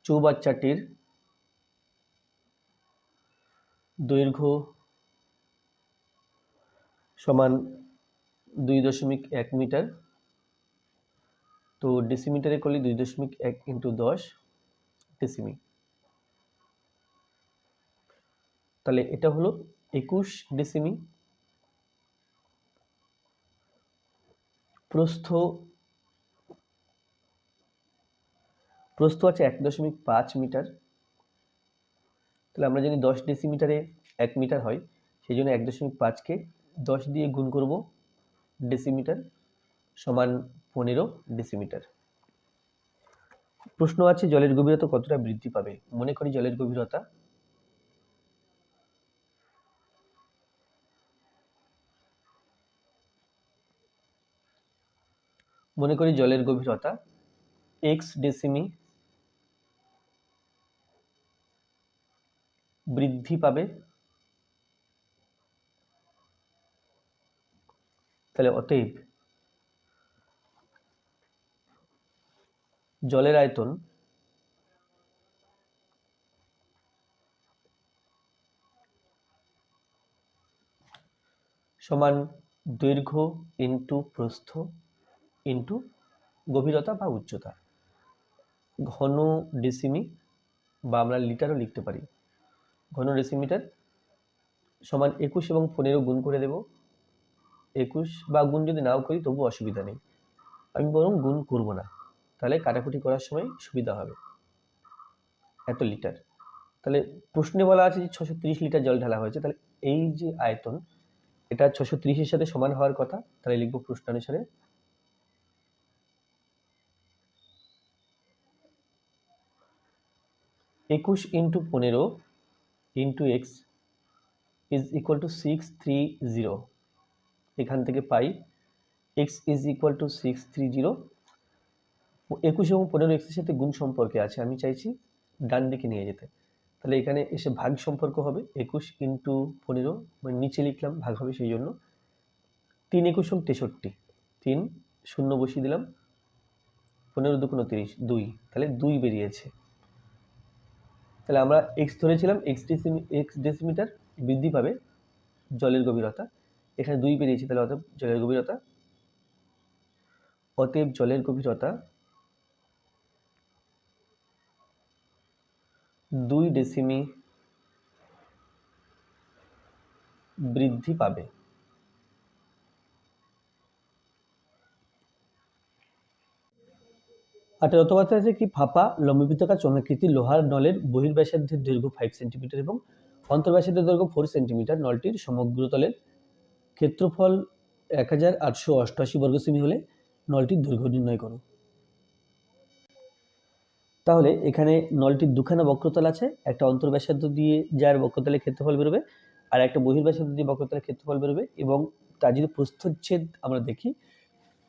চৌবাচ্চাটির দৈর্ঘ্য সমান 2.1 মিটার। তো ডেসিমিটারে করলে 2.1 × 10 ডেসিমি। তাহলে এটা হলো 21 ডেসিমি। প্রস্থ আছে 1.5 মিটার। তাহলে আমরা জানি 10 ডেসিমিটারে 1 মিটার হয়, সেই জন্য 1.5কে 10 দিয়ে গুণ করব ডেসিমিটার, সমান 15 ডেসিমিটার। প্রশ্ন আছে জলের গভীরতা কতটা বৃদ্ধি পাবে? মনে করি জলের গভীরতা x ডেসিমি বৃদ্ধি পাবে। তাহলে অতএব জলের আয়তন সমান দৈর্ঘ্য ইন্টু প্রস্থ ইন্টু গভীরতা বা উচ্চতা। ঘন ডেসিমি বা আমরা লিটারও লিখতে পারি। ঘন ডেসিমিটার সমান 21 এবং 15 গুণ করে দেব। 21 বা গুণ যদি নাও করি তবু অসুবিধা নেই, আমি বরং গুণ করব না, তাহলে কাটাকুটি করার সময় সুবিধা হবে। এত লিটার। তাহলে প্রশ্নে বলা আছে যে 630 লিটার জল ঢালা হয়েছে, তাহলে এই যে আয়তন এটা 630-এর সাথে সমান হওয়ার কথা। তাহলে লিখব প্রশ্নানুসারে 21 × 15 × x = 630। এখান থেকে পাই x = 630। 21 এবং 15 x এর সাথে গুণ সম্পর্কে আছে, আমি চাইছি ডান দিকে নিয়ে যেতে। তাহলে এখানে এসে ভাগ সম্পর্ক হবে, 21 × 15 মানে নিচে লিখলাম, ভাগ হবে, সেই জন্য 3 × 21 = 63। 3 শূন্য বসিয়ে দিলাম, 15 × 2 = 30, 2, তাহলে 2 বেরিয়েছে। তাহলে আমরা x ধরেছিলাম, x ডেসিমিটার বৃদ্ধি পাবে জলের গভীরতা, এখানে 2 বেরিয়েছে। তাহলে অতএব জলের গভীরতা 2 ডেসিমি বৃদ্ধি পাবে। অতএব আছে কি ফাঁপা লম্ববৃত্তাকার চোঙাকৃতি লোহার নলের বহির্ব্যাসার্ধের দৈর্ঘ্য 5 সেন্টিমিটার এবং অন্তর্ব্যাসার্ধের দৈর্ঘ্য 4 সেন্টিমিটার। নলটির সমগ্র তলের ক্ষেত্রফল 1888 বর্গ সেমি হলে নলটির দৈর্ঘ্য নির্ণয় করো। তাহলে এখানে নলটির দুখানা বক্রতল আছে, একটা অন্তর্ব্যাসার্ধ দিয়ে যার বক্রতলের ক্ষেত্রফল বেরোবে, আর একটা বহির্ব্যাসার্ধ দিয়ে বক্রতলের ক্ষেত্রফল বেরোবে। এবং তার যদি প্রস্থচ্ছেদ আমরা দেখি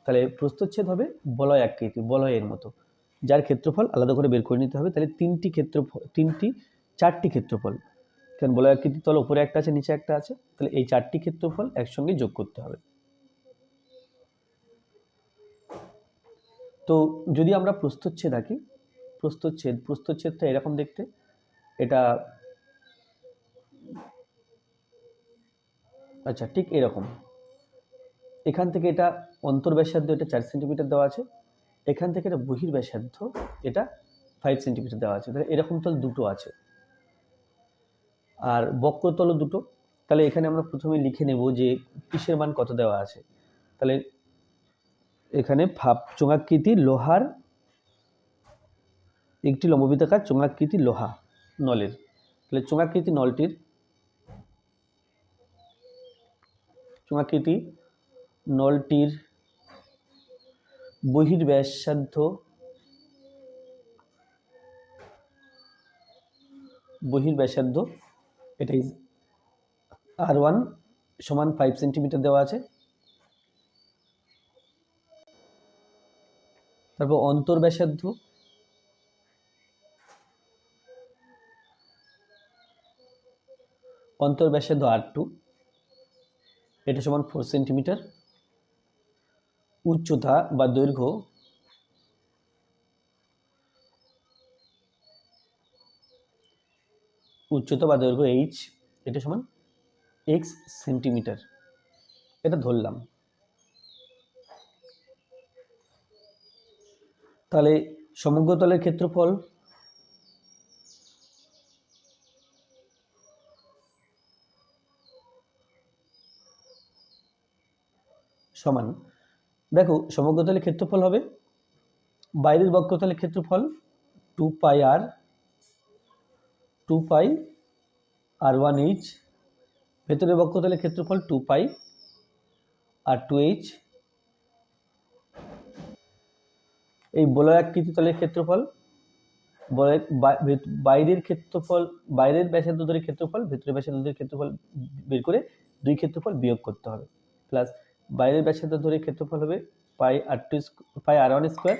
তাহলে প্রস্থচ্ছেদ হবে বলয় আকৃতি, বলয়ের মতো, যার ক্ষেত্রফল আলাদা করে বের করে নিতে হবে। তাহলে চারটি ক্ষেত্রফল, কারণ বলয় আকৃতির তল উপরে একটা আছে, নিচে একটা আছে, তাহলে এই চারটি ক্ষেত্রফল একসঙ্গে যোগ করতে হবে। তো যদি আমরা প্রস্থচ্ছেদ আঁকি, প্রস্থচ্ছেদটা এরকম দেখতে, এটা আচ্ছা ঠিক এরকম। এখান থেকে এটা অন্তর্ব্যাসার্ধ, এটা 4 সেন্টিমিটার দেওয়া আছে, এখান থেকে এটা বহির্ব্যাসার্ধ, এটা 5 সেন্টিমিটার দেওয়া আছে। তাহলে এরকম তল দুটো আছে, আর বক্রতলও দুটো। তাহলে এখানে আমরা প্রথমে লিখে নেব যে কিসের মান কত দেওয়া আছে। তাহলে এখানে চোঙাকৃতি লোহার একটি লম্ববৃত্তাকার চোঙাকৃতি লোহা নলের, তাহলে চোঙাকৃতি নলটির বহির্ব্যাসার্ধ এটাই R1 সমান 5 সেন্টিমিটার দেওয়া আছে। তারপর অন্তর্ব্যাসার্ধ R2, এটা সমান 4 সেন্টিমিটার। উচ্চতা বা দৈর্ঘ্য H, এটা সমান x সেন্টিমিটার, এটা ধরলাম। তাহলে সমগ্র তলের ক্ষেত্রফল সমান, দেখো সমগ্র তলের ক্ষেত্রফল হবে বাইরের বক্রতলের ক্ষেত্রফল 2পাই R1H, ভেতরের বক্রতলের ক্ষেত্রফল 2পাই R2H। এই বলয়াকৃতি তলের ক্ষেত্রফল, বাইরের ব্যাসার্ধ ধরে ক্ষেত্রফল, ভেতরের ব্যাসার্ধ ধরে ক্ষেত্রফল বের করে দুই ক্ষেত্রফল বিয়োগ করতে হবে, প্লাস বাইরের ব্যাসার্ধ ধরে ক্ষেত্রফল হবে পাই R1 স্কোয়ার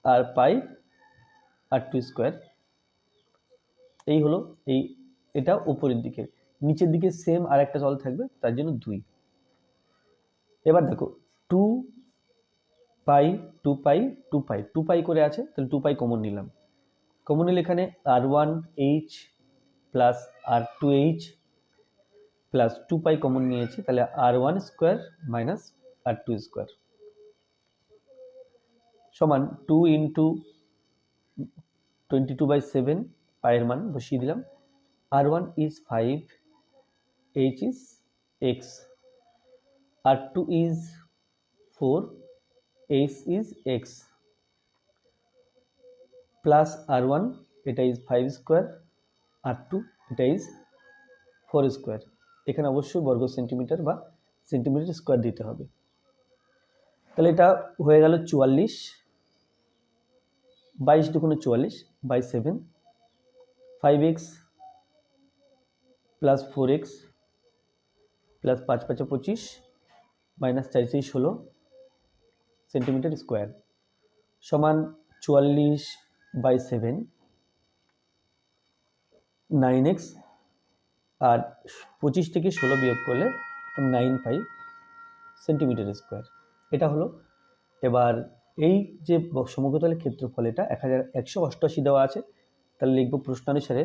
আর পাই R2 স্কোয়ার। এই হলো এটা উপরের দিকে। নিচের দিকে সেম আর একটা তল থাকবে, তার জন্য 2। এবার দেখো 2পাই করে আছে, তাহলে 2পাই কমন নিলাম। কমন নিলে এখানে R1H plus R2H plus 2পাই common নিয়েছি, তাহলে R1 square minus R2 square সমান 2 ইন্টু 22/7, পায়ের মান বসিয়ে দিলাম। R1 is 5, H is x, R2 is 4, H is x, plus R1 এটা is 5 স্কোয়ার, R2 এটা is 4 স্কোয়ার। এখানে অবশ্যই বর্গ সেন্টিমিটার বা সেন্টিমিটার স্কোয়ার দিতে হবে। তাহলে এটা হয়ে গেল 44, 22 দুগুণে 44 by 7, 5x plus 4x plus 5 5 25 minus 4 4 16 centimetre square সমান 44/7, 9x, আর 25 থেকে 16 বিয়োগ করলে 95 সেন্টিমিটার স্কোয়ার। এটা হলো। এবার এই যে সমগ্রতলের ক্ষেত্রফল এটা 1188 দেওয়া আছে, তাহলে লিখব প্রশ্নানুসারে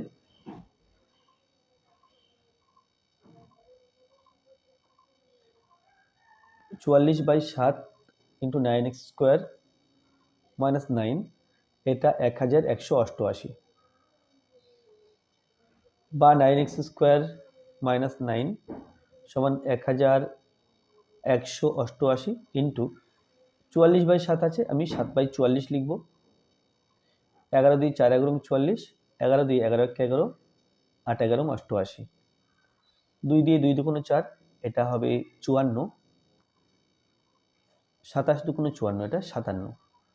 44/7 ইন্টু 9x স্কোয়ার মাইনাস 9, এটা 1188 বা 9x স্কোয়ার মাইনাস 9 সমান 1188 ইন্টু 44/7 আছে, আমি 7/44 লিখব। 11 2 4 11 44, 11 2 11 1 11, 8 11 88, 2 দিয়ে 2 দুগুণে 4, এটা হবে 54, 27 দুগুণে 54, এটা 57,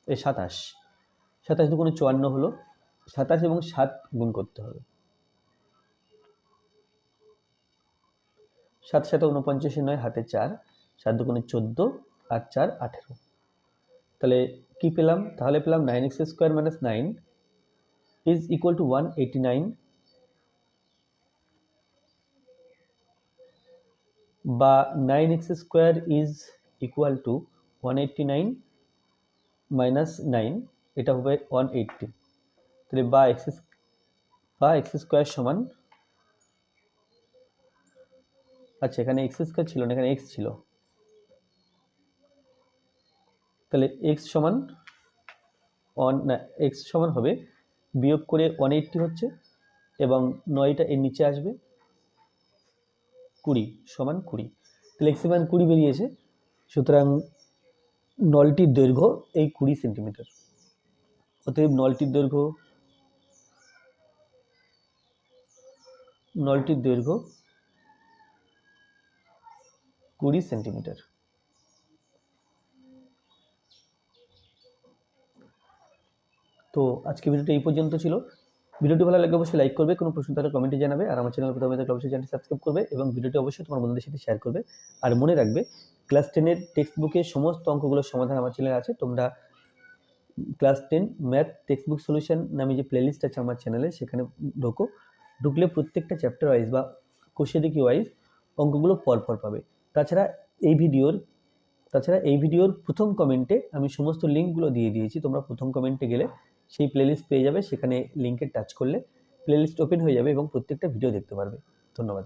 এই 27, 27 দুগুণে 54 হলো, 27 এবং 7 গুণ করতে হবে। 7 7 49 9 হাতে 4, 7 2 14 আর 4 18। তাহলে কি পেলাম? তাহলে পেলাম 9x square minus 9 is equal two 189, বা 9x square is equal two 189 minus 9, এটা হবে 180। তাহলে বা এক্স স্কোয়ার সমান, আচ্ছা এখানে এক্স স্কোয়ার ছিল না, এখানে এক্স ছিল, তাহলে এক্স সমান এক্স সমান হবে বিয়োগ করে 180 হচ্ছে, এবং 9টা এর নিচে আসবে, 20 সমান 20। তাহলে এক্স মান 20 বেরিয়েছে। সুতরাং নলটির দৈর্ঘ্য এই 20 সেন্টিমিটার। অতএব নলটির দৈর্ঘ্য 20 সেন্টিমিটার। তো আজকে ভিডিওটা এই পর্যন্ত ছিল। ভিডিওটি ভালো লাগলে অবশ্যই লাইক করবে, কোনো প্রশ্ন থাকলে কমেন্টে জানাবে, আর আমার চ্যানেল প্রথমে থাকলে অবশ্যই চ্যানেলটি সাবস্ক্রাইব করবে, এবং ভিডিওটি অবশ্যই তোমার বন্ধুদের সাথে শেয়ার করবে। আর মনে রাখবে, ক্লাস 10-এর টেক্সট বুকের সমস্ত অঙ্কগুলোর সমাধান আমার চ্যানেলে আছে। তোমরা class 10 math text book solution নামে যে প্লেলিস্ট আছে আমার চ্যানেলে, সেখানে ঢুকলে প্রত্যেকটা চ্যাপ্টার ওয়াইজ বা কোষে দেখি ওয়াইজ অঙ্কগুলো পরপর পাবে। তাছাড়া এই ভিডিওর প্রথম কমেন্টে আমি সমস্ত লিঙ্কগুলো দিয়ে দিয়েছি। তোমরা প্রথম কমেন্টে গেলে সেই প্লেলিস্ট পেয়ে যাবে, সেখানে লিঙ্কে টাচ করলে প্লেলিস্ট ওপেন হয়ে যাবে এবং প্রত্যেকটা ভিডিও দেখতে পারবে। ধন্যবাদ।